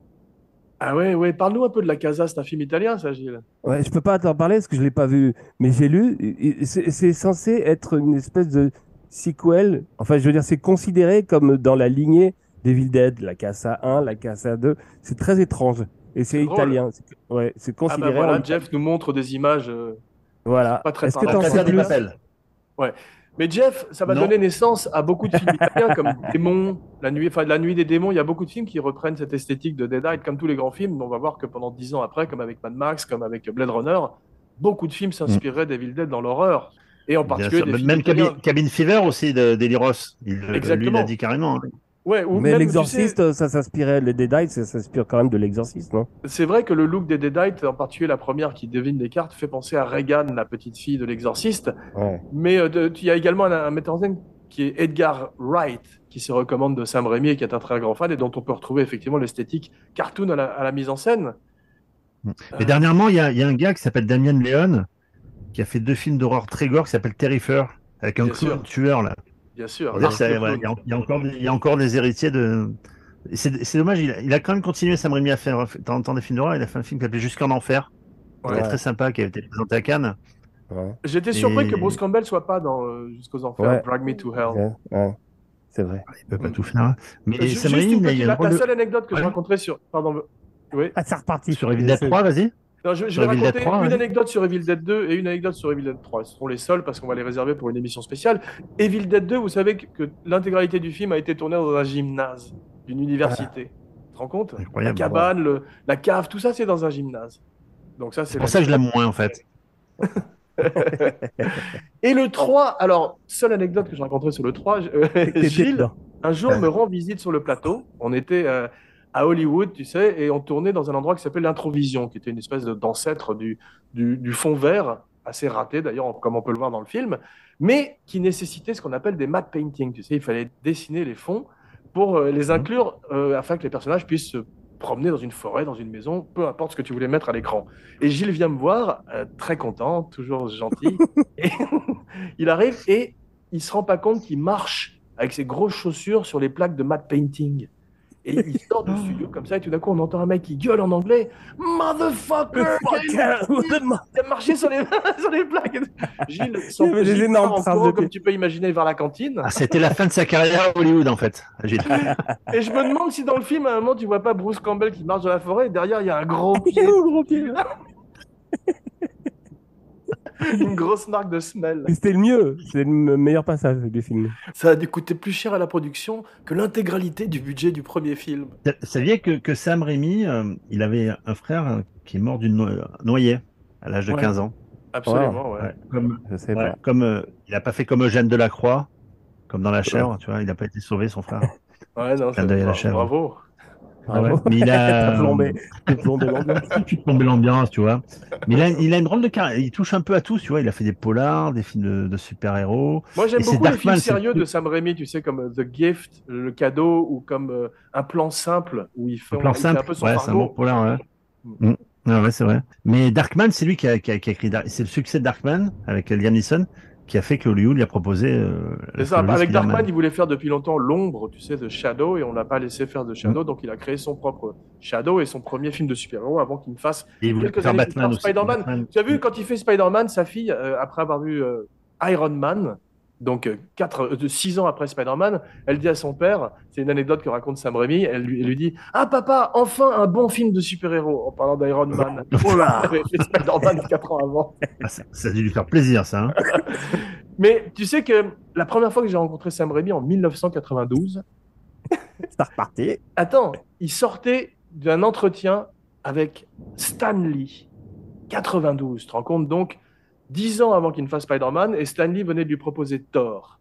S2: Ah ouais, ouais. Parle-nous un peu de La Casa. C'est un film italien, ça, Gilles.
S5: Ouais, je peux pas t'en parler parce que je l'ai pas vu, mais j'ai lu. C'est censé être une espèce de sequel. Enfin, je veux dire, c'est considéré comme dans la lignée d'Evil Dead, la Casa 1, la Casa 2. C'est très étrange. Et c'est
S2: C'est drôle.
S5: italien. Ouais, c'est
S2: Ah bah
S5: considéré.
S2: voilà,
S5: en-
S2: Jeff nous montre des images
S5: Voilà.
S2: pas très
S5: Est-ce que
S2: parlantes.
S5: t'en
S3: La
S5: sais
S3: Casa de
S5: plus?
S3: Papel.
S2: Mais Jeff, ça va
S3: Non.
S2: donner naissance à beaucoup de films italiens comme Démon, La Nuit des démons. Il y a beaucoup de films qui reprennent cette esthétique de Deadite, comme tous les grands films. On va voir que pendant 10 ans après, comme avec Mad Max, comme avec Blade Runner, beaucoup de films s'inspireraient d'Evil Dead dans l'horreur. Et en
S3: Bien
S2: particulier
S3: sûr.
S2: des films
S3: Même
S2: italiens.
S3: Cabin Fever aussi d'Eli Ross. Lui, il
S2: Exactement.
S3: l'a dit carrément. Hein.
S2: Ouais, ou
S5: Mais
S2: même,
S5: l'exorciste, ça s'inspirait, les Deadites, ça s'inspire quand même de l'exorciste, non?
S2: c'est vrai que le look des Deadites, en particulier la première qui devine les cartes, fait penser à Regan, la petite fille de l'exorciste.
S5: Ouais.
S2: Mais il y a également un metteur en scène qui est Edgar Wright, qui se recommande de Sam Raimi et qui est un très grand fan et dont on peut retrouver effectivement l'esthétique cartoon à la mise en scène.
S3: Et dernièrement, il y a un gars qui s'appelle Damien Leone qui a fait 2 films d'horreur très gore qui s'appellent Terrifier avec un
S2: Bien
S3: clown
S2: sûr.
S3: tueur là.
S2: Bien sûr.
S3: On va dire
S2: Marc
S3: que
S2: le
S3: ouais,
S2: clown.
S3: il y a encore des héritiers de. C'est dommage, il a quand même continué Sam Raimi à faire de temps en temps des films d'horreur. Il a fait un film qui s'appelait Jusqu'en enfer, qui
S2: Ouais.
S3: était très sympa, qui avait été présenté à Cannes.
S5: Ouais.
S2: J'étais surpris
S3: Et-
S2: que Bruce Campbell soit pas dans Jusqu'aux Enfers,
S5: Ouais.
S2: Drag Me to Hell.
S5: Ouais, ouais. C'est vrai.
S3: Il peut pas tout faire. Hein. Mais Sam
S2: Juste
S3: Raimi,
S2: une
S3: il
S2: petite,
S3: a un
S2: la
S3: rôle de...
S2: seule anecdote que je
S3: Ouais.
S2: raconterai sur. Pardon. Oui.
S5: Ah, c'est reparti.
S3: sur Evil Dead 3, vas-y.
S2: Non, je
S3: Sur
S2: vais
S3: Evil Dead
S2: raconter
S3: 3,
S2: une
S3: ouais.
S2: anecdote sur Evil Dead 2 et une anecdote sur Evil Dead 3. Ce seront les seuls parce qu'on va les réserver pour une émission spéciale. Evil Dead 2, vous savez que l'intégralité du film a été tournée dans un gymnase d'une université. Tu te rends compte? La
S3: Incroyable.
S2: cabane, la cave, tout ça, c'est dans un gymnase. Donc ça, c'est
S3: C'est pour ça que je l'aime moins en fait.
S2: Et le 3, alors, seule anecdote que je raconterai sur le 3,
S5: T'étais
S2: Gilles,
S5: dedans.
S2: un jour, me rend visite sur le plateau. On était à Hollywood, tu sais, et on tournait dans un endroit qui s'appelle l'Introvision, qui était une espèce d'ancêtre du fond vert, assez raté d'ailleurs, comme on peut le voir dans le film, mais qui nécessitait ce qu'on appelle des matte paintings. Tu sais, il fallait dessiner les fonds pour les inclure afin que les personnages puissent se promener dans une forêt, dans une maison, peu importe ce que tu voulais mettre à l'écran. Et Gilles vient me voir, très content, toujours gentil. Et il arrive et il se rend pas compte qu'il marche avec ses grosses chaussures sur les plaques de matte painting. Et il sort du studio comme ça, et tout d'un coup, on entend un mec qui gueule en anglais. Motherfucker! Il a marché sur les, sur les plaques. Gilles,
S5: Il y avait des
S2: Gilles
S5: énormes
S2: part en
S5: traces
S2: courant,
S5: de pied.
S2: comme tu peux imaginer, vers la cantine.
S3: Ah, c'était la fin de sa carrière à Hollywood en fait. Gilles.
S2: Et je me demande si dans le film, à un moment, tu vois pas Bruce Campbell qui marche dans la forêt, et derrière, il y a un gros
S5: Il y
S2: pied,
S5: a un gros pied.
S2: une grosse marque de semelle.
S5: C'était le mieux. C'est le meilleur passage du film.
S2: Ça a dû coûter plus cher à la production que l'intégralité du budget du premier film.
S3: Saviez que Sam Raimi, il avait un frère qui est mort d'une noyée à l'âge de
S2: Ouais.
S3: 15 ans.
S2: Absolument, ouais.
S3: Comme,
S5: Je sais
S3: ouais,
S5: pas.
S3: comme il n'a pas fait comme Eugène Delacroix, comme dans La Chèvre, tu vois, il n'a pas été sauvé son frère.
S2: Ouais, non,
S3: Clin d'œil à la
S2: c'est
S3: chèvre.
S2: bravo.
S5: Bravo.
S3: Mais il a
S5: T'as plombé. T'as plombé l'ambiance.
S3: tu tombes l'ambiance, tu vois. Mais il a une drôle de carrière. Il touche un peu à tout, tu vois. Il a fait des polars, des films de super-héros.
S2: Moi, j'aime
S3: Et c'est
S2: beaucoup les
S3: Darkman,
S2: films
S3: c'est-
S2: sérieux de Sam Raimi, tu sais, comme The Gift, Le Cadeau, ou comme Un plan simple, où il fait,
S3: Un plan
S2: il fait
S3: simple,
S2: un peu son
S3: ouais, c'est un
S2: fardeau.
S3: bon polar, ouais. Ouais, c'est vrai. Mais Darkman, c'est lui qui a écrit. C'est le succès de Darkman avec Liam Neeson qui a fait que Hollywood lui a proposé.
S2: C'est ça.
S3: le
S2: Avec
S3: Spider-Man.
S2: Darkman, il voulait faire depuis longtemps l'ombre, tu sais, de Shadow, et on l'a pas laissé faire de Shadow, donc il a créé son propre Shadow et son premier film de super-héros avant qu'il ne fasse
S3: Et il voulait
S2: quelques
S3: faire
S2: années plus
S3: Batman
S2: tard
S3: aussi.
S2: Spider-Man.
S3: Batman.
S2: Tu as vu, quand il fait Spider-Man, sa fille, après avoir vu Iron Man, donc 6 ans après Spider-Man, elle dit à son père, c'est une anecdote que raconte Sam Raimi, elle lui dit « Ah papa, enfin un bon film de super-héros !» en parlant d'Iron Man. Oh là, il avait fait Spider-Man 4 ans avant.
S3: Ah, ça a dû lui faire plaisir, ça. Hein.
S2: Mais tu sais que la première fois que j'ai rencontré Sam Raimi en 1992,
S5: C'est reparti.
S2: attends, il sortait d'un entretien avec Stan Lee, 92, tu te rends compte, donc 10 ans avant qu'il ne fasse Spider-Man, et Stan Lee venait de lui proposer Thor.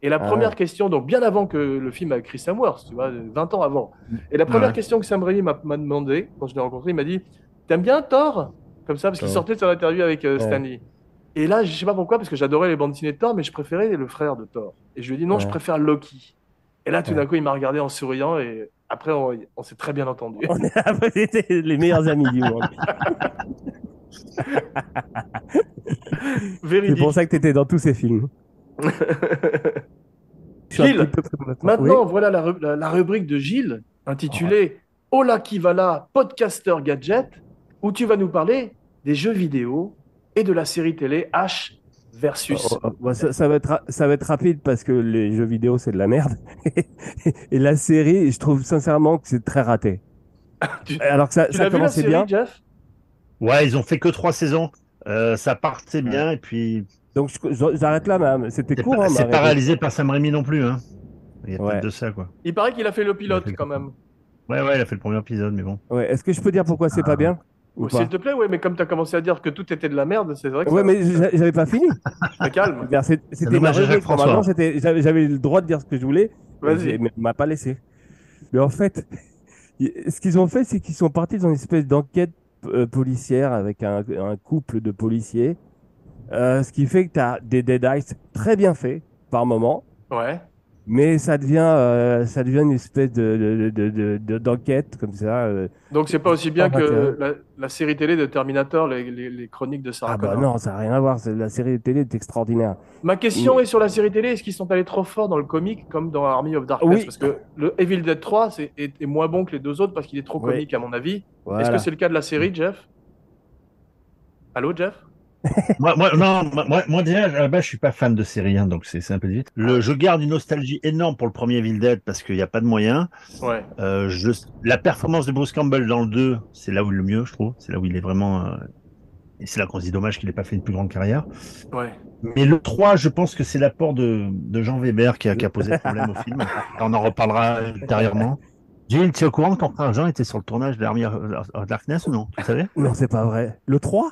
S2: Et la
S5: Ah
S2: première
S5: ouais.
S2: question, donc bien avant que le film avec Chris Hemsworth, tu vois, 20 ans avant, et la première
S3: Ouais.
S2: question que Sam Raimi m'a demandé, quand je l'ai rencontré, il m'a dit « T'aimes bien Thor ?» Comme ça, parce qu'il
S5: Ouais.
S2: sortait de son interview avec Stan Lee. Et là, je sais pas pourquoi, parce que j'adorais les bandes dessinées de Thor, mais je préférais le frère de Thor. Et je lui ai dit « Non, je
S5: Ouais.
S2: préfère Loki. » Et là, tout
S5: Ouais.
S2: d'un coup, il m'a regardé en souriant, et après, on s'est très bien entendu.
S5: On était les meilleurs amis du monde. C'est
S2: Véridique.
S5: pour ça que t'étais dans tous ces films. Je suis un
S2: Gilles,
S5: petit peu prémonitoire.
S2: Maintenant,
S5: Oui.
S2: voilà la rubrique de Gilles, intitulée Hola Kivala, podcaster gadget, où tu vas nous parler des jeux vidéo et de la série télé H versus.
S5: Bon, ça va être rapide parce que les jeux vidéo, c'est de la merde. Et la série, je trouve sincèrement que c'est très raté.
S2: Tu-
S5: Alors que ça,
S2: Tu
S5: ça
S2: l'as vu la
S5: commençait
S2: série,
S5: bien.
S2: Jeff?
S3: Ouais, ils ont fait que 3 saisons. Ça partait bien et puis
S5: Donc j'arrête là, mais c'était
S3: C'est
S5: court.
S3: pas,
S5: Hein,
S3: c'est
S5: ma
S3: pas
S5: réponse.
S3: réalisé par Sam Raimi non plus, hein. Il y a
S5: Ouais.
S3: peut-être de ça, quoi.
S2: Il paraît qu'il a fait le pilote
S3: Il a fait
S2: quand même.
S3: Ouais, il a fait le premier épisode, mais bon.
S5: Ouais. Est-ce que je peux dire pourquoi c'est pas bien ou
S2: Oh,
S5: pas?
S2: s'il te plaît, ouais, mais comme tu as commencé à dire que tout était de la merde, c'est vrai que
S5: Ouais,
S2: ça,
S5: mais j'avais pas fini.
S2: ça calme.
S5: C'était ma
S3: dommage à
S5: rubrique.
S3: Jacques-François.
S5: Normalement, j'avais le droit de dire ce que je voulais.
S2: Vas-y.
S5: Mais on m'a pas laissé. Mais en fait, ce qu'ils ont fait, c'est qu'ils sont partis dans une espèce d'enquête policière avec un couple de policiers. Ce qui fait que tu as des Dead Eyes très bien faits par moment.
S2: Ouais.
S5: Mais ça devient une espèce d'enquête comme ça.
S2: Donc c'est pas aussi bien
S5: Pas
S2: que la série télé de Terminator, les chroniques de Sarah
S5: Ah bah
S2: Connor.
S5: non, ça n'a rien à voir. La série de télé est extraordinaire.
S2: Ma question est sur la série télé, est-ce qu'ils sont allés trop fort dans le comique comme dans Army of Darkness?
S5: Oui.
S2: Parce que le Evil Dead 3 est moins bon que les deux autres parce qu'il est trop
S5: Ouais.
S2: comique à mon avis. Est-ce
S5: Voilà.
S2: que c'est le cas de la série, Jeff? Allô, Jeff?
S3: Moi, déjà, à la base, je suis pas fan de série, hein, donc c'est un peu vite. Je garde une nostalgie énorme pour le premier Evil Dead parce qu'il n'y a pas de moyens.
S2: Ouais.
S3: La performance de Bruce Campbell dans le 2, c'est là où il est le mieux, je trouve. C'est là où il est vraiment. Et c'est là qu'on se dit dommage qu'il n'ait pas fait une plus grande carrière.
S2: Ouais.
S3: Mais le 3, je pense que c'est l'apport de Jean Weber qui a posé problème au film. On en reparlera ultérieurement. Gilles, tu es au courant que ton frère Jean était sur le tournage d'Army of Darkness ou non? Tu savais?
S5: Non, c'est pas vrai. Le 3?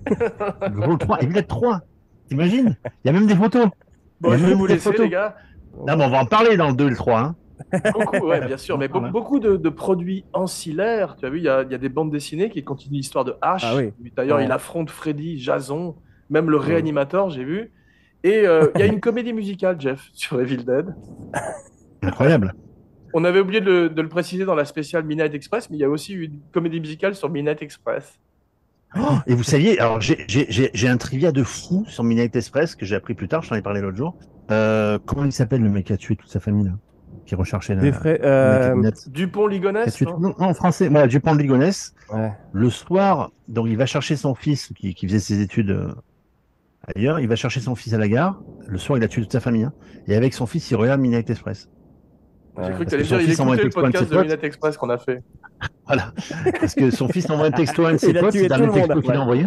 S3: Le 3, Evil Dead 3. T'imagines? Il y a même des photos.
S2: Bon,
S3: Il y a
S2: je vais
S3: même
S2: vous
S3: des
S2: laisser,
S3: photos.
S2: les gars.
S3: Non, mais on va en parler dans le 2 et le 3. Hein.
S2: Beaucoup, ouais, bien sûr, mais
S3: Voilà.
S2: beaucoup de produits ancillaires. Tu as vu, il y a des bandes dessinées qui continuent l'histoire de Ash.
S5: Ah oui.
S2: D'ailleurs,
S5: Ouais.
S2: il affronte Freddy, Jason, même le réanimateur, j'ai vu. Et il y a une comédie musicale, Jeff, sur Evil Dead.
S3: Incroyable.
S2: On avait oublié de le préciser dans la spéciale Midnight Express, mais il y a aussi une comédie musicale sur Midnight Express.
S3: Et vous saviez, alors j'ai un trivia de fou sur Midnight Express que j'ai appris plus tard, je t'en ai parlé l'autre jour. Comment il s'appelle le mec qui a tué toute sa famille là, qui recherchait
S5: Des frais.
S2: Dupont-Ligonnès, non?
S3: non, en français, voilà, Dupont de Ligonnès.
S5: Ouais.
S3: Le soir, donc il va chercher son fils qui faisait ses études ailleurs, il va chercher son fils à la gare. Le soir, il a tué toute sa famille. Hein. Et avec son fils, il regarde Midnight Express.
S2: J'ai cru que
S3: Parce
S2: tu allais
S3: que son
S2: dire, il
S3: fils envoie un
S2: écoutait le
S3: texto à un de
S2: podcast
S3: ses
S2: de
S3: potes.
S2: Midnight Express qu'on a fait.
S3: Voilà. Parce que son fils envoie un texto à un de ses
S5: Il a
S3: potes,
S5: tué
S3: c'est le
S5: tout
S3: dernier
S5: le monde
S3: texto qu'il
S5: après.
S3: a envoyé.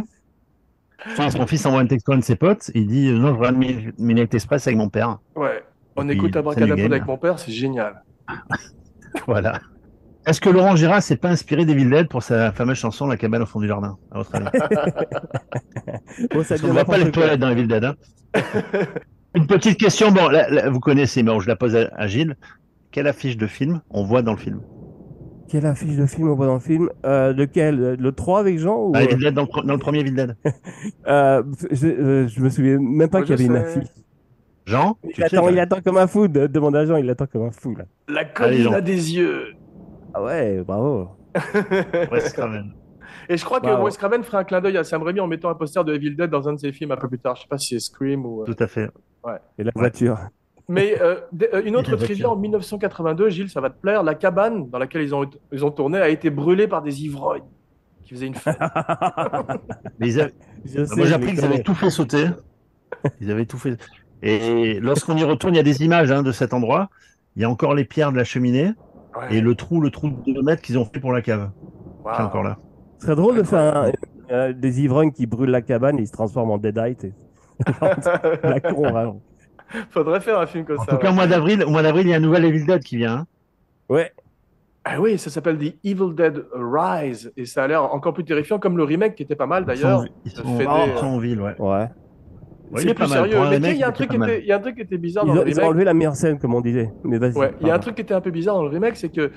S3: Enfin, son fils envoie un texto à un de ses potes, il dit non, je regarde Midnight Express avec mon père.
S2: Ouais. On
S3: Et
S2: écoute
S3: puis,
S2: Abracadabra
S3: salut,
S2: avec
S3: game.
S2: mon père, c'est génial.
S3: Voilà. Est-ce que Laurent Gérard s'est pas inspiré d'Evil Dead pour sa fameuse chanson La cabane au fond du jardin, à votre avis?
S5: Bon, ça
S3: Parce qu'on
S5: devient
S3: ne voit pas les
S5: n'importe quoi.
S3: toilettes dans Evil Dead. Hein. Une petite question, bon, là, vous connaissez, mais bon, je la pose à Gilles. Quelle affiche de film on voit dans le film?
S5: Quelle affiche de film on voit dans le film? Lequel? Le 3 avec Jean ou...
S3: Evil Dead dans le premier Evil Dead.
S5: Je me souviens même pas
S2: Moi,
S5: qu'il y avait
S2: je
S5: une
S2: sais.
S5: affiche.
S3: Jean,
S5: Il attend comme un fou. Demande à Jean, il attend comme un fou là.
S2: La
S3: Allez,
S2: colline
S3: Jean.
S2: a des yeux.
S5: Ah ouais, bravo.
S3: Wes Craven.
S2: Et je crois que
S5: Wow.
S2: Wes Craven ferait un clin d'œil à Sam Raimi en mettant un poster de Evil Dead dans un de ses films un peu plus tard. Je sais pas si c'est Scream ou.
S3: Tout à fait.
S5: Et la voiture.
S2: Mais une autre
S3: la
S2: trivia
S3: voiture.
S2: en 1982, Gilles, ça va te plaire. La cabane dans laquelle ils ont tourné a été brûlée par des ivrognes qui faisaient une fête.
S3: Mais
S5: Je sais,
S3: moi, j'ai
S5: je
S3: appris
S5: les
S3: qu'ils avaient
S5: connais.
S3: tout fait sauter. Ils avaient tout fait. Et lorsqu'on y retourne, il y a des images de cet endroit. Il y a encore les pierres de la cheminée
S2: Ouais.
S3: et le trou de 2 mètres qu'ils ont fait pour la cave.
S2: Waouh.
S3: Qui est encore là.
S5: Ce serait drôle de faire des ivrognes qui brûlent la cabane et ils se transforment en Deadite. La con, vraiment.
S2: Faudrait faire un film comme
S3: En
S2: ça.
S3: tout cas,
S2: ouais.
S3: au mois d'avril, il y a un nouvel Evil Dead qui vient. Hein.
S5: Ouais.
S2: Ah oui, ça s'appelle The Evil Dead Rise et ça a l'air encore plus terrifiant, comme le remake qui était pas mal d'ailleurs.
S3: Ils
S2: de
S3: sont
S2: Fede,
S3: en ville, ouais.
S5: Ouais.
S3: Ouais, il
S2: C'est
S3: est pas
S2: plus
S3: mal.
S2: sérieux.
S3: Pour un
S2: Mais tu sais,
S3: remake,
S2: il y a un
S3: il
S2: truc
S3: était pas mal.
S2: il y a un truc qui était bizarre
S5: Ils
S2: dans le
S5: ont
S2: remake.
S5: enlevé la meilleure scène, comme on disait. Mais vas-y.
S2: Ouais, il y a un
S5: pardon.
S2: truc qui était un peu bizarre dans le remake, c'est que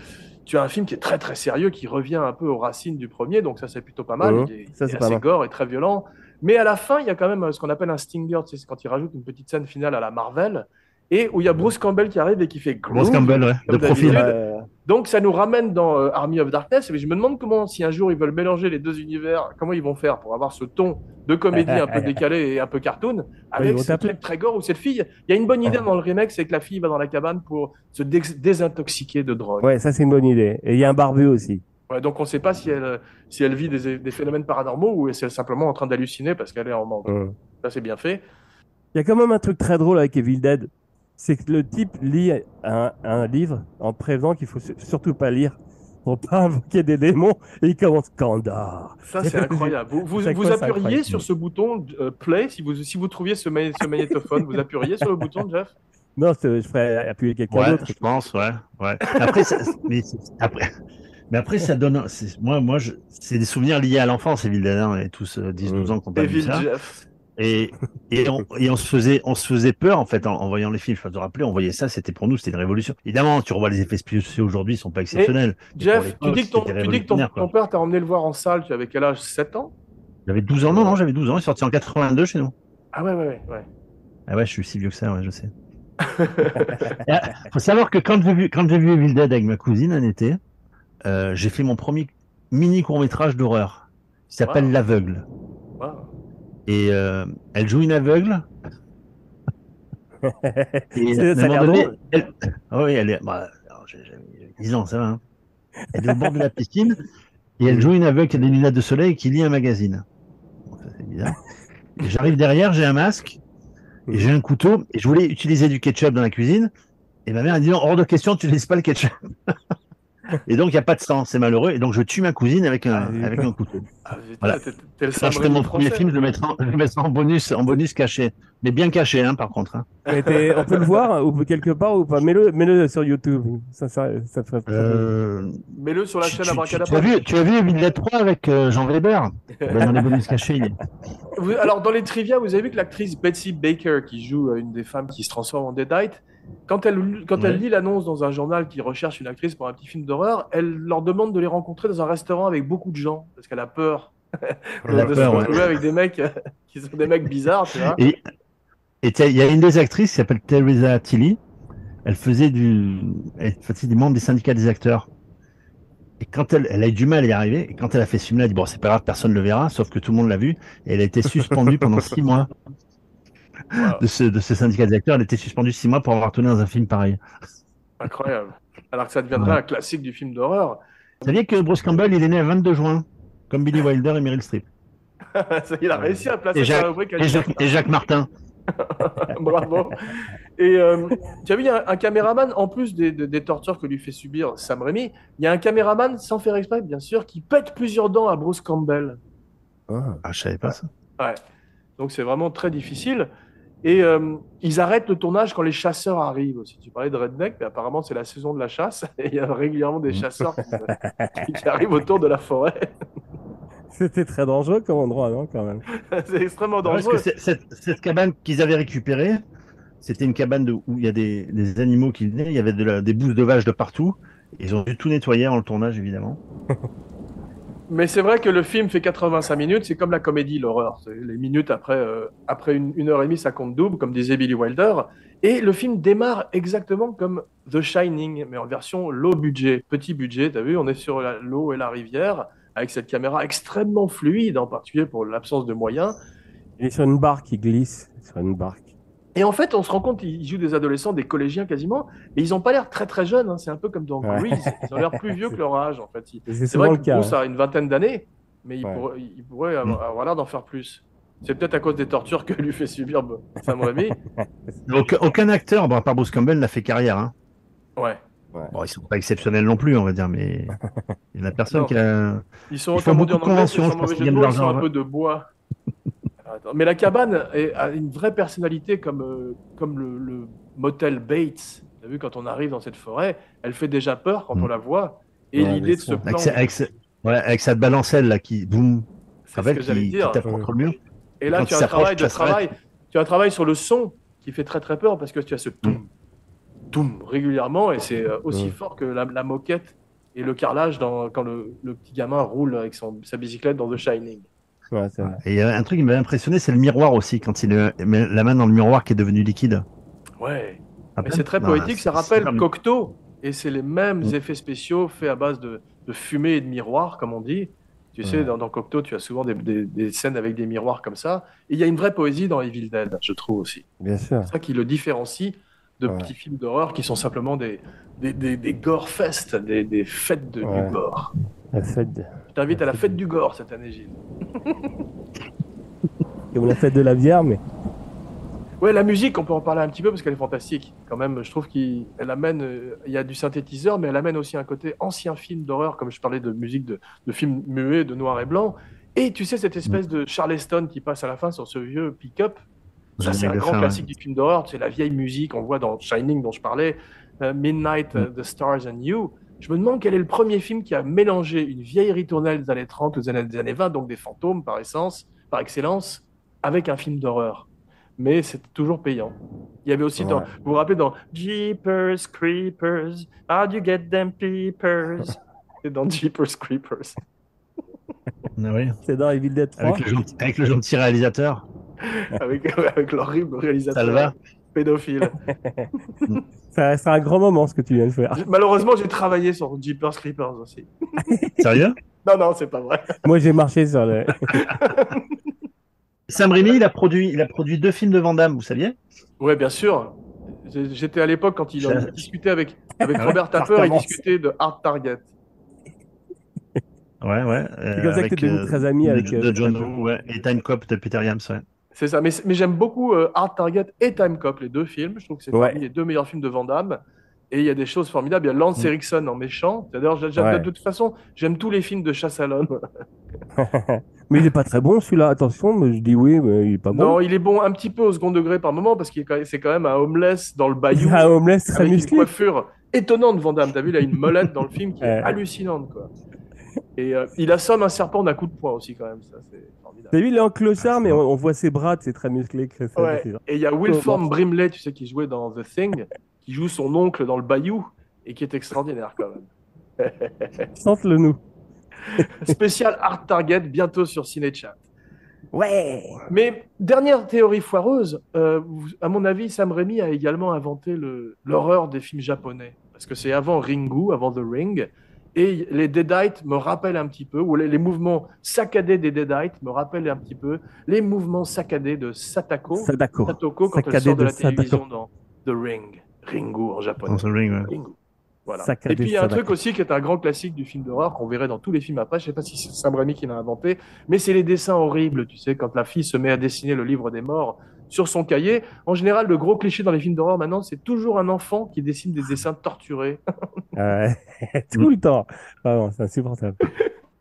S2: tu as un film qui est très très sérieux, qui revient un peu aux racines du premier, donc ça c'est plutôt pas mal.
S5: Mhm.
S2: Il est,
S5: Ça,
S2: il
S5: c'est
S2: est
S5: pas
S2: assez
S5: mal.
S2: gore et très violent. Mais à la fin, il y a quand même ce qu'on appelle un stinger, tu sais, c'est quand il rajoute une petite scène finale à la Marvel, et où il y a Bruce Campbell qui arrive et qui fait
S3: Bruce
S2: groove,
S3: Campbell, ouais, de
S2: comme
S3: profil.
S2: d'habitude. Donc ça nous ramène dans Army of Darkness, mais je me demande comment, si un jour ils veulent mélanger les deux univers, comment ils vont faire pour avoir ce ton de comédie un peu décalé et un peu cartoon,
S5: ils
S2: avec
S5: vont
S2: ce
S5: taper.
S2: truc très gore où cette fille, il y a une bonne idée dans le remake, c'est que la fille va dans la cabane pour se désintoxiquer de drogue.
S5: Ouais, ça c'est une bonne idée. Et il y a un barbu aussi.
S2: Ouais, donc on ne sait pas si elle vit des phénomènes paranormaux ou si elle est simplement en train d'halluciner parce qu'elle est en manque. Ça c'est bien fait.
S5: Il y a quand même un truc très drôle avec Evil Dead. C'est que le type lit un livre en prévenant qu'il faut surtout pas lire pour pas invoquer des démons, et il commence Kandar.
S2: Ça, c'est incroyable. Vous
S5: Chaque fois, c'est
S2: appuyeriez
S5: incroyable.
S2: sur ce bouton play si vous trouviez ce magnétophone, vous appuyeriez sur le bouton, Jeff?
S5: Non, je ferais appuyer quelqu'un
S3: Ouais,
S5: d'autre.
S3: je pense, ouais. Après, mais après, ça donne. C'est des souvenirs liés à l'enfance, évidemment, et tous 10-12 ans qu'on n'a pas vu
S2: Evil
S3: ça.
S2: Jeff.
S3: Et on se faisait peur en fait en voyant les films. Je peux te rappeler, on voyait ça, c'était pour nous, c'était une révolution. Évidemment, tu revois les effets spéciaux aujourd'hui, ils sont pas exceptionnels. Mais pour
S2: Jeff, tu
S3: l'époque,
S2: dis que ton,
S3: c'était
S2: tu dis que ton,
S3: révolutionnaire, quoi.
S2: ton père t'a emmené le voir en salle, tu avais quel âge? 7 ans?
S3: J'avais 12 ans, non, j'avais 12 ans, il est sorti en 82 chez nous.
S2: Ah ouais.
S3: Ah ouais, je suis si vieux que ça, ouais, je sais. Faut savoir que quand j'ai vu Evil Dead avec ma cousine un été, j'ai fait mon premier mini court-métrage d'horreur. Il s'appelle
S2: Wow.
S3: L'Aveugle.
S2: Wow.
S3: Et elle joue une aveugle. Et à un
S5: Ça a l'air
S3: moment donné,
S5: drôle.
S3: Ah oui, elle est. Alors, j'ai 10 ans, ça va. Hein. Elle est au bord de la piscine et elle joue une aveugle qui a des lunettes de soleil et qui lit un magazine. Bon, ça, c'est bizarre. Et j'arrive derrière, j'ai un masque et j'ai un couteau et je voulais utiliser du ketchup dans la cuisine. Et ma mère a dit non, hors de question, tu n'utilises pas le ketchup. Et donc, il n'y a pas de sang, c'est malheureux. Et donc, je tue ma cousine avec un couteau.
S2: Ah, putain,
S3: Voilà.
S2: t'es le
S3: Quand je
S2: Sam
S3: fais mon
S2: Raimi
S3: premier
S2: français.
S3: film, je le mettrai en bonus caché. Mais bien caché, hein, par contre. Hein.
S5: Mais on peut le voir ou quelque part ou pas? Mets-le sur YouTube. Ça ferait très plaisir.
S2: Mets-le sur la chaîne
S3: Tu
S2: Abracadabra.
S3: as vu Evil Dead 3 avec Jean Weber dans les bonus cachés.
S2: Alors, dans les trivia, vous avez vu que l'actrice Betsy Baker, qui joue une des femmes qui se transforme en Deadite, quand elle
S3: Ouais.
S2: lit l'annonce dans un journal qui recherche une actrice pour un petit film d'horreur, elle leur demande de les rencontrer dans un restaurant avec beaucoup de gens, parce qu'elle a peur
S3: Elle a
S2: de
S3: peur,
S2: se
S3: ouais.
S2: retrouver avec des mecs qui sont des mecs bizarres, tu vois.
S3: Et il y a une des actrices qui s'appelle Teresa Tilly. Elle faisait des membres des syndicats des acteurs. Et quand elle a eu du mal à y arriver, et quand elle a fait ce film-là, elle a dit bon, c'est pas grave, personne ne le verra, sauf que tout le monde l'a vu. Et elle a été suspendue pendant 6 mois
S2: Voilà.
S3: de ce syndicat des acteurs. Elle a été suspendue 6 mois pour avoir tourné dans un film pareil.
S2: Incroyable. Alors que ça deviendrait
S3: Ouais.
S2: un classique du film d'horreur.
S3: Vous saviez que Bruce Campbell, il est né le 22 juin, comme Billy Wilder et Meryl Streep.
S2: Il a réussi à placer
S3: Et
S2: sa
S3: Jacques,
S2: rubrique à
S3: et Jacques Martin.
S2: Bravo. Et tu as vu, il y a un caméraman, en plus des tortures que lui fait subir Sam Raimi, il y a un caméraman, sans faire exprès, bien sûr, qui pète plusieurs dents à Bruce Campbell.
S5: Ah.
S3: Ah, je savais pas ça.
S2: Ouais. Donc c'est vraiment très difficile. Et ils arrêtent le tournage quand les chasseurs arrivent aussi. Tu parlais de Redneck, mais apparemment c'est la saison de la chasse. Et il y a régulièrement des chasseurs qui arrivent autour de la forêt.
S5: C'était très dangereux comme endroit, non, quand même.
S2: C'est extrêmement
S3: Parce
S2: dangereux.
S3: que cette cabane qu'ils avaient récupérée, c'était une cabane où il y a des animaux qui venaient, il y avait des bouses de vaches de partout. Ils ont dû tout nettoyer en le tournage, évidemment.
S2: Mais c'est vrai que le film fait 85 minutes, c'est comme la comédie, l'horreur. Les minutes après une heure et demie, ça compte double, comme disait Billy Wilder. Et le film démarre exactement comme The Shining, mais en version low budget, petit budget. T'as vu, on est sur l'eau et la rivière, avec cette caméra extrêmement fluide, en particulier pour l'absence de moyens.
S5: Il est sur une barque, il glisse sur une barque.
S2: Et en fait, on se rend compte qu'ils jouent des adolescents, des collégiens quasiment, mais ils n'ont pas l'air très très jeunes. Hein. C'est un peu comme dans
S5: Ouais.
S2: Grease. Ils ont l'air plus vieux que leur âge, en fait.
S5: Et c'est
S2: C'est vrai
S5: souvent
S2: que
S5: le cas.
S2: Bruce a une vingtaine d'années, mais il
S5: Ouais.
S2: pourrait avoir l'air d'en faire plus. C'est peut-être à cause des tortures que lui fait subir Sam Raimi.
S3: Aucun acteur, bon, à part Bruce Campbell, n'a fait carrière. Hein.
S2: Ouais.
S3: Bon, ils sont pas exceptionnels non plus, on va dire, mais il y en a personne
S2: Non.
S3: qui a.
S2: Ils sont,
S3: Ils font
S2: comme on dit en
S3: beaucoup de
S2: anglais, c'est
S3: conventions,
S2: sans
S3: je pense
S2: mauvais
S3: qu'ils
S2: jeu de
S3: gagnent de
S2: mots, ils sont
S3: l'argent,
S2: un peu de bois. Attends. Mais la cabane a une vraie personnalité comme le motel Bates. Tu as vu, quand on arrive dans cette forêt, elle fait déjà peur quand on la voit. Et
S5: Ouais,
S2: l'idée
S5: bien
S2: de ce
S5: sûr.
S2: plan,
S3: Avec cette balancelle là qui boum,
S2: c'est ce que j'allais
S3: qui
S2: dire.
S3: tape contre le mur.
S2: Et là,
S3: Quand
S2: tu
S3: il
S2: as un
S3: s'approche,
S2: travail
S3: ça
S2: tu as un travail sur le son qui fait très très peur parce que tu as ce toum, toum régulièrement et c'est aussi fort que la moquette et le carrelage quand le petit gamin roule avec sa bicyclette dans The Shining.
S5: Ouais, c'est vrai.
S3: Et il y a un truc qui m'avait impressionné, c'est le miroir aussi, quand il met la main dans le miroir qui est devenu liquide.
S2: Ouais.
S3: Ah,
S2: Mais c'est très
S3: non,
S2: poétique, ça rappelle
S3: super.
S2: Cocteau et c'est les mêmes effets spéciaux faits à base de fumée et de miroir, comme on dit. Tu sais, dans Cocteau, tu as souvent des scènes avec des miroirs comme ça. Et il y a une vraie poésie dans Evil Dead, je trouve aussi.
S5: Bien sûr.
S2: C'est ça qui le différencie de
S5: Ouais.
S2: petits films d'horreur qui sont simplement des gore fest, des fêtes du
S5: Ouais.
S2: gore.
S5: La fête de...
S2: Je t'invite à la fête du gore cette année, Gilles.
S5: Comme la fête de la bière, mais
S2: Ouais, la musique, on peut en parler un petit peu parce qu'elle est fantastique. quand même, je trouve qu'elle amène, il y a du synthétiseur, mais elle amène aussi un côté ancien film d'horreur, comme je parlais de musique de films muets, de noir et blanc. Et tu sais, cette espèce de Charleston qui passe à la fin sur ce vieux pick-up, ça c'est un grand classique du film d'horreur, c'est la vieille musique, on voit dans Shining dont je parlais, Midnight, The Stars and You. Je me demande quel est le premier film qui a mélangé une vieille ritournelle des années 30 aux années 20, donc des fantômes par excellence, avec un film d'horreur. Mais c'est toujours payant. Il y avait aussi, vous vous rappelez dans Jeepers Creepers, how'd you get them peepers? C'est dans Jeepers Creepers.
S3: Ah oui.
S5: C'est dans Evil Dead 3.
S3: Avec le gentil réalisateur.
S2: avec l'horrible réalisateur
S3: Salva.
S2: pédophile.
S5: Ça restera un grand moment ce que tu viens de faire.
S2: Malheureusement, j'ai travaillé sur Jeepers Creepers aussi.
S3: Sérieux?
S2: Non, c'est pas vrai.
S5: Moi, j'ai marché sur le...
S3: Sam Raimi, il a produit 2 films de Van Damme, vous saviez?
S2: Ouais, bien sûr. J'étais à l'époque quand il en discutait avec Robert Tapper, il discutait de Hard Target.
S3: Ouais.
S2: C'est
S5: comme ça que tu es devenu très ami avec...
S3: de John Woo, ouais, et Time Cop de Peter Yams, ouais.
S2: C'est ça, mais j'aime beaucoup Hard Target et Time Cop, les 2 films. Je trouve que c'est parmi les 2 meilleurs films de Van Damme. Et il y a des choses formidables. Il y a Lance Erickson en méchant. D'ailleurs, de toute façon, j'aime tous les films de chasse à l'homme.
S5: Mais il est pas très bon celui-là, attention, mais je dis oui, mais il est pas bon.
S2: Non, il est bon un petit peu au second degré par moment, parce que c'est quand même un homeless dans le bayou.
S5: Un homeless très
S2: avec
S5: musclé.
S2: Une coiffure étonnante, Van Damme. T'as vu, il a une molette dans le film qui est hallucinante, quoi. Et il assomme un serpent d'un coup de poing aussi, quand même. Ça, c'est formidable.
S5: T'as vu, il est en clochard, mais on voit ses bras, c'est très musclé.
S2: Et il y a Wilford Brimley, tu sais, qui jouait dans The Thing, qui joue son oncle dans le bayou, et qui est extraordinaire, quand même.
S5: Sente-le nous.
S2: Spécial Hard Target, bientôt sur Cinéchat.
S5: Ouais.
S2: Mais dernière théorie foireuse, à mon avis, Sam Raimi a également inventé l'horreur des films japonais. Parce que c'est avant Ringu, avant The Ring, et les Deadites me rappellent un petit peu, ou les mouvements saccadés des Deadites me rappellent un petit peu les mouvements saccadés de Satoko quand elle sort de la télévision dans The Ring. Ringu en japonais.
S3: Dans The Ring, ouais.
S2: Ringu. Voilà. Et puis il y a un truc aussi qui est un grand classique du film d'horreur qu'on verrait dans tous les films après. Je sais pas si c'est Sam Raimi qui l'a inventé, mais c'est les dessins horribles. Tu sais, quand la fille se met à dessiner le livre des morts sur son cahier. En général, le gros cliché dans les films d'horreur maintenant, c'est toujours un enfant qui dessine des dessins torturés.
S5: Tout le temps. Vraiment, c'est insupportable.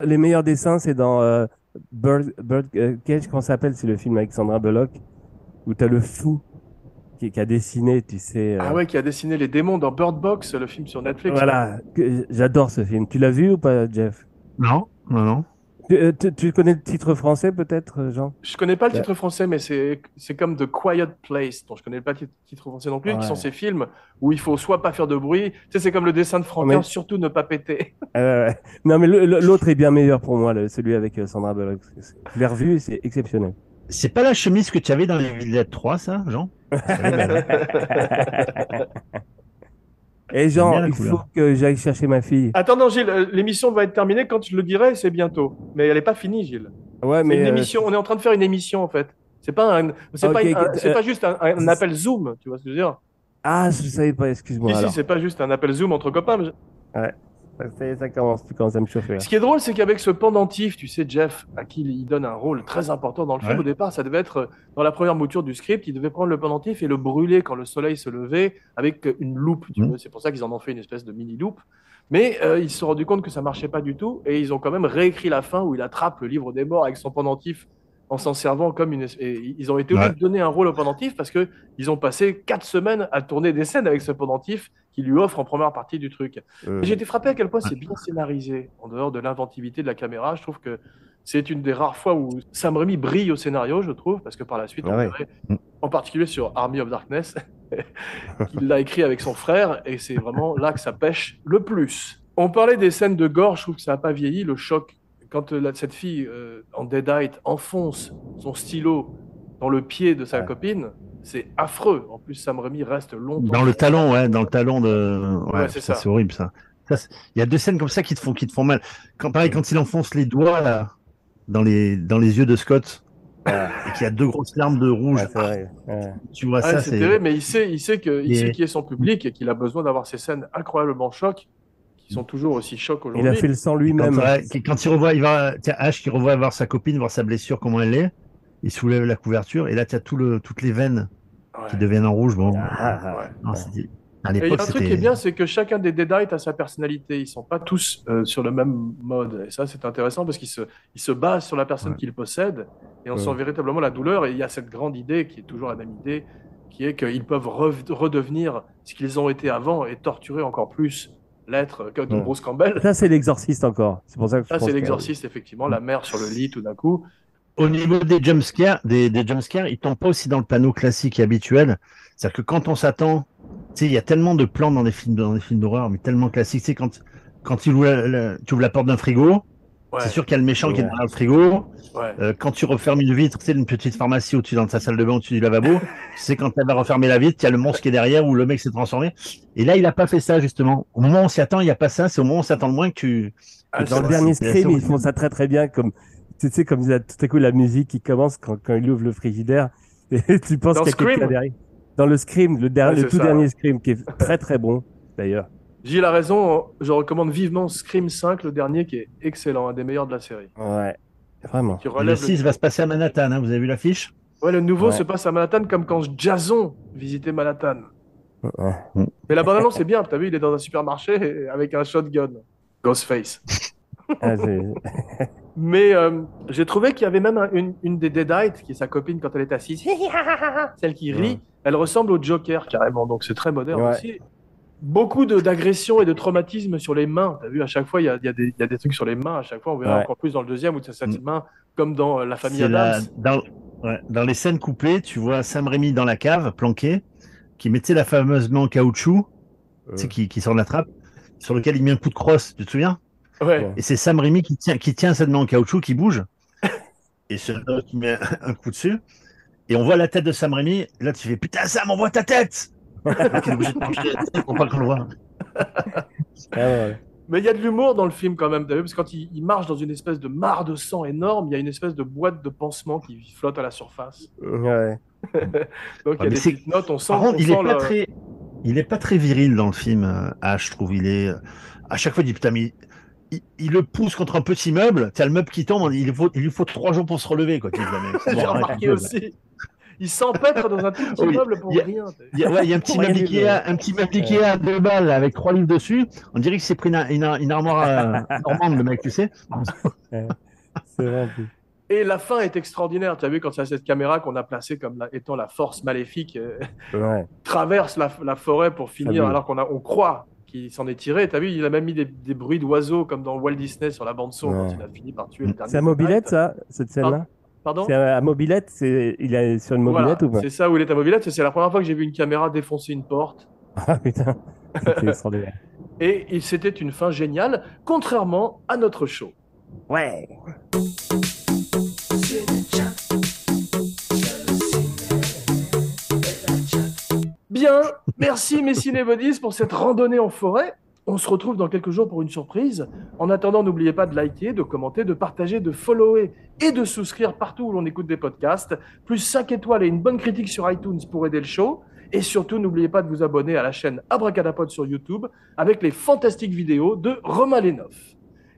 S5: Les meilleurs dessins, c'est dans Bird Cage, comment ça s'appelle? C'est le film avec Sandra Bullock, où tu as le fou qui a dessiné, tu sais.
S2: Ah ouais, qui a dessiné les démons dans Bird Box, le film sur Netflix.
S5: Voilà, j'adore ce film. Tu l'as vu ou pas, Jeff?
S3: Non.
S5: Tu connais le titre français peut-être, Jean?
S2: Je connais pas le titre français, mais c'est comme The Quiet Place, dont je connais pas le titre français non plus, qui sont ces films où il faut soit pas faire de bruit. Tu sais, c'est comme le dessin de Franquin, surtout ne pas péter.
S5: Non, mais l'autre est bien meilleur pour moi, celui avec Sandra Bullock. Je l'ai revu, c'est exceptionnel.
S3: C'est pas la chemise que tu avais dans les Evil Dead 3, ça, Jean?
S5: Et Jean, il faut que j'aille chercher ma fille.
S2: Attends, non, Gilles, l'émission va être terminée quand je le dirai, c'est bientôt. Mais elle n'est pas finie, Gilles.
S5: Ouais, mais
S2: une émission, on est en train de faire une émission, en fait. C'est pas, pas juste un appel Zoom, tu vois ce que je veux dire?
S5: Ah, je savais pas, excuse-moi.
S2: Si, c'est pas juste un appel Zoom entre copains.
S5: Ouais. Ça commence à me chauffer.
S2: Ce qui est drôle, c'est qu'avec ce pendentif, tu sais, Jeff, à qui il donne un rôle très important dans le film, au départ, ça devait être, dans la première mouture du script, il devait prendre le pendentif et le brûler quand le soleil se levait avec une loupe. Tu vois, c'est pour ça qu'ils en ont fait une espèce de mini-loupe. Mais ils se sont rendus compte que ça marchait pas du tout et ils ont quand même réécrit la fin où il attrape le livre des morts avec son pendentif en s'en servant comme une... Et ils ont été obligés de donner un rôle au pendentif parce qu'ils ont passé 4 semaines à tourner des scènes avec ce pendentif qui lui offre en première partie du truc. J'ai été frappé à quel point c'est bien scénarisé, en dehors de l'inventivité de la caméra. Je trouve que c'est une des rares fois où Sam Raimi brille au scénario, je trouve, parce que par la suite, on verrait, en particulier sur Army of Darkness, qu'il l'a écrit avec son frère, et c'est vraiment là que ça pêche le plus. On parlait des scènes de gore, je trouve que ça n'a pas vieilli, le choc. Quand cette fille en Deadite enfonce son stylo dans le pied de sa copine, c'est affreux. En plus, Sam Raimi reste longtemps.
S3: Dans le talon, dans le talon de.
S2: Ouais, c'est ça.
S3: C'est horrible, ça. Il y a 2 scènes comme ça qui te font mal. Pareil, quand il enfonce les doigts là, dans les yeux de Scott, et qu'il y a 2 grosses larmes de rouge. Tu vois ça,
S2: c'est terrible, mais il sait qui est son public et qu'il a besoin d'avoir ces scènes incroyablement chocs. Qui sont toujours aussi chocs aujourd'hui.
S5: Il a fait le sang lui-même.
S3: Quand il revoit, Ash qui revoit voir sa copine, voir sa blessure, comment elle est, il soulève la couverture, et là, tu as toutes les veines qui deviennent en rouge. Bon,
S5: Ah,
S3: non, c'était- à
S2: Et il y a
S3: l'époque,
S2: un truc qui est
S3: c'était.
S2: bien, c'est que chacun des Deadites a sa personnalité. Ils sont pas tous sur le même mode. Et ça, c'est intéressant parce qu'ils se basent sur la personne
S3: Ouais.
S2: qu'ils possèdent et on
S5: Ouais.
S2: sent véritablement la douleur. Et il y a cette grande idée qui est toujours la même idée, qui est qu'ils peuvent redevenir ce qu'ils ont été avant et torturer encore plus l'être comme
S5: Ouais.
S2: Bruce Campbell.
S5: Ça, c'est l'exorciste encore. C'est pour ça que je
S2: Ça,
S5: pense
S2: c'est
S5: que-
S2: l'exorciste, effectivement. La mère sur le lit, tout d'un coup.
S3: Au niveau des jumpscares, des jumpscares, ils tombent pas aussi dans le panneau classique et habituel. C'est-à-dire que quand on s'attend, tu sais, il y a tellement de plans dans des films d'horreur, mais tellement classiques. Tu sais, quand tu ouvres la porte d'un frigo,
S2: Ouais,
S3: c'est sûr qu'il y a le méchant qui est
S5: Ouais.
S3: derrière le frigo.
S2: ouais.
S3: Quand tu refermes une vitre, tu sais, une petite pharmacie au-dessus dans ta salle de bain, au-dessus du lavabo, tu sais, quand tu vas refermer la vitre, il y a le monstre qui est derrière ou le mec s'est transformé. Et là, il a pas fait ça, justement. Au moment où on s'y attend, il n'y a pas ça. C'est au moment où on s'attend le moins que tu.
S2: Ah,
S5: Dans
S2: c'est
S5: le
S2: vrai.
S5: dernier
S3: c'est
S5: Scream,
S3: assez
S5: ils font ça très très bien. Comme, tu sais, comme tout à coup la musique qui commence quand il ouvre le frigidaire. Et tu penses
S2: Dans
S5: qu'il y a quelqu'un
S2: Scream
S5: derrière. Dans le Scream,
S2: Ouais,
S5: le
S2: c'est
S5: tout
S2: ça,
S5: dernier
S2: ouais.
S5: Scream, qui est très très bon, d'ailleurs.
S2: Gilles a raison. Je recommande vivement Scream 5, le dernier, qui est excellent, un des meilleurs de la série.
S5: Ouais, vraiment.
S2: Qui
S3: Et le
S2: relève
S3: 6 va se passer à Manhattan, hein. Vous avez vu l'affiche?
S2: Ouais, le nouveau
S5: Ouais.
S2: se passe à Manhattan comme quand Jason visitait Manhattan.
S5: Ouais.
S2: Mais la bande-annonce, c'est bien. T'as vu, il est dans un supermarché avec un shotgun. Ghostface.
S5: Ah, c'est-
S2: Mais j'ai trouvé qu'il y avait même une des Deadites, qui est sa copine quand elle est assise, celle qui rit,
S5: Ouais.
S2: elle ressemble au Joker carrément, donc c'est très moderne
S5: Ouais.
S2: aussi. Beaucoup d'agressions et de traumatismes sur les mains. T'as vu, à chaque fois, il y a des trucs sur les mains. À chaque fois, on verra
S5: Ouais.
S2: encore plus dans le deuxième, où tu as cette main, comme dans La famille
S3: C'est
S2: Adams.
S3: dans les scènes coupées, tu vois Sam Raimi dans la cave, planqué, qui mettait la fameuse main en caoutchouc, tu sais, qui sort de la trappe, sur lequel il met un coup de crosse, tu te souviens?
S2: Ouais.
S3: Et c'est Sam Raimi qui tient cette main en caoutchouc, qui bouge, et c'est l'autre qui met un coup dessus, et on voit la tête de Sam Raimi, et là tu fais putain Sam, on voit ta tête! Donc, il est obligé de pencher la tête pour pas qu'on le voit.
S5: Ah, ouais.
S2: Mais il y a de l'humour dans le film quand même, t'as vu, parce que quand il marche dans une espèce de mare de sang énorme, il y a une espèce de boîte de pansement qui flotte à la surface.
S5: Ouais.
S2: Donc il y
S3: Ah,
S2: a
S3: mais
S2: des
S3: c'est-
S2: petites notes, on sent,
S3: Par contre,
S2: on
S3: il
S2: sent
S3: est pas
S2: le-
S3: très, il est pas très viril dans le film, Ash, je trouve. Il est, à chaque fois, il dit putain, mais il le pousse contre un petit meuble. T'as le meuble qui tombe, il lui faut 3 jours pour se relever, quoi. Tu dis, mec, c'est bon,
S2: J'ai
S3: arrête un
S2: remarqué
S3: peu, là.
S2: aussi. Il s'empêtre dans un tout petit
S3: Oui,
S2: meuble pour
S3: il y a-
S2: rien. t'as vu.
S3: Il y a un petit
S5: Pour
S3: meuble
S5: rien du
S3: Ikea, un petit meuble Ikea à 2 balles avec 3 livres dessus. On dirait qu'il s'est pris une armoire normande, le mec, tu sais.
S5: C'est vrai. en plus.
S2: Et la fin est extraordinaire. Tu as vu quand c'est cette caméra qu'on a placée comme étant la force maléfique
S5: Ouais.
S2: traverse la forêt pour finir
S5: Ah oui.
S2: alors on croit qu'il s'en est tiré. Tu as vu, il a même mis des bruits d'oiseaux comme dans Walt Disney sur la bande son quand
S5: Ouais.
S2: il a fini par tuer le dernier.
S5: C'est à mobilette,
S2: Deadite.
S5: ça, cette scène-là?
S2: Pardon.
S5: C'est à mobilette? Il est sur une
S2: Voilà,
S5: mobilette ou pas?
S2: c'est ça où il est à mobilette. C'est la première fois que j'ai vu une caméra défoncer une porte.
S5: Ah putain, c'est extraordinaire.
S2: Et c'était une fin géniale, contrairement à notre show.
S5: Ouais.
S2: Bien, merci mes cinébodies pour cette randonnée en forêt. On se retrouve dans quelques jours pour une surprise. En attendant, n'oubliez pas de liker, de commenter, de partager, de follower et de souscrire partout où l'on écoute des podcasts. Plus 5 étoiles et une bonne critique sur iTunes pour aider le show. Et surtout, n'oubliez pas de vous abonner à la chaîne Abracadapod sur YouTube avec les fantastiques vidéos de Romain Lénoff.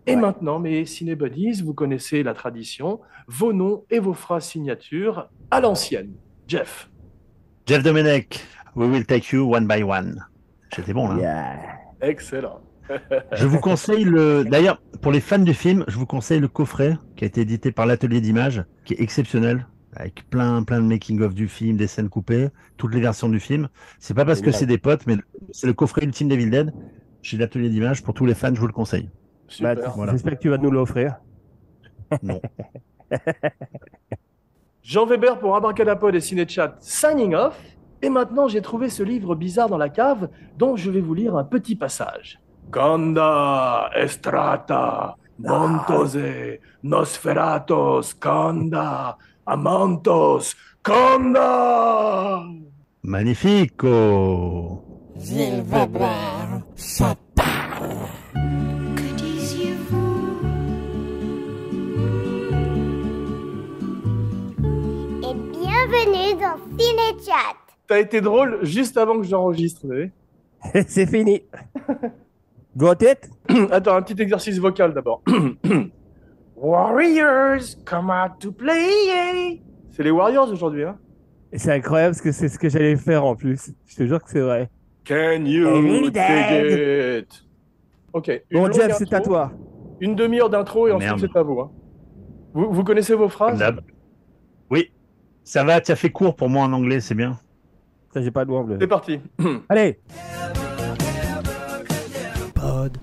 S2: Et maintenant, mes cinébodies, vous connaissez la tradition, vos noms et vos phrases signatures à l'ancienne. Jeff.
S3: Jeff Domenech, we will take you one by one. J'étais bon, là.
S5: Yeah.
S2: Excellent.
S3: Je vous conseille d'ailleurs, pour les fans du film, je vous conseille le coffret qui a été édité par l'Atelier d'Images, qui est exceptionnel, avec plein de making-of du film, des scènes coupées, toutes les versions du film. C'est pas parce que
S5: Génial.
S3: c'est des potes, mais c'est le coffret ultime d'Evil Dead chez l'Atelier d'Images. Pour tous les fans, je vous le conseille.
S2: Super.
S5: Bah,
S3: Voilà.
S5: J'espère que tu vas nous l'offrir.
S3: Non.
S2: Jean Weber pour Abracadapod et Cinéchat signing off. Et maintenant, j'ai trouvé ce livre bizarre dans la cave dont je vais vous lire un petit passage. Kanda estrata montose nosferatos kanda amantos kanda.
S3: Magnifico.
S4: Gilles Weber, ça parle. Que disiez-vous? Et bienvenue dans Cinéchat.
S2: T'as été drôle juste avant que j'enregistre. Vous savez.
S5: C'est fini. Got it?
S2: Attends, un petit exercice vocal d'abord. Warriors, come out to play. C'est les Warriors aujourd'hui, hein?
S5: C'est incroyable parce que c'est ce que j'allais faire en plus. Je te jure que c'est vrai.
S2: Can you
S5: Really
S2: dig it? Ok. Une
S5: Bon,
S2: longue
S5: Jeff, c'est à
S2: intro,
S5: toi.
S2: Une demi-heure d'intro et ensuite
S3: Merde.
S2: c'est à vous, hein. Vous connaissez vos
S3: Comme
S2: phrases?
S3: d'hab. Oui, ça va, tu as fait court pour moi en anglais, c'est bien.
S5: Ça, j'ai pas de doigt bleu.
S2: C'est parti.
S5: Allez.
S6: Pod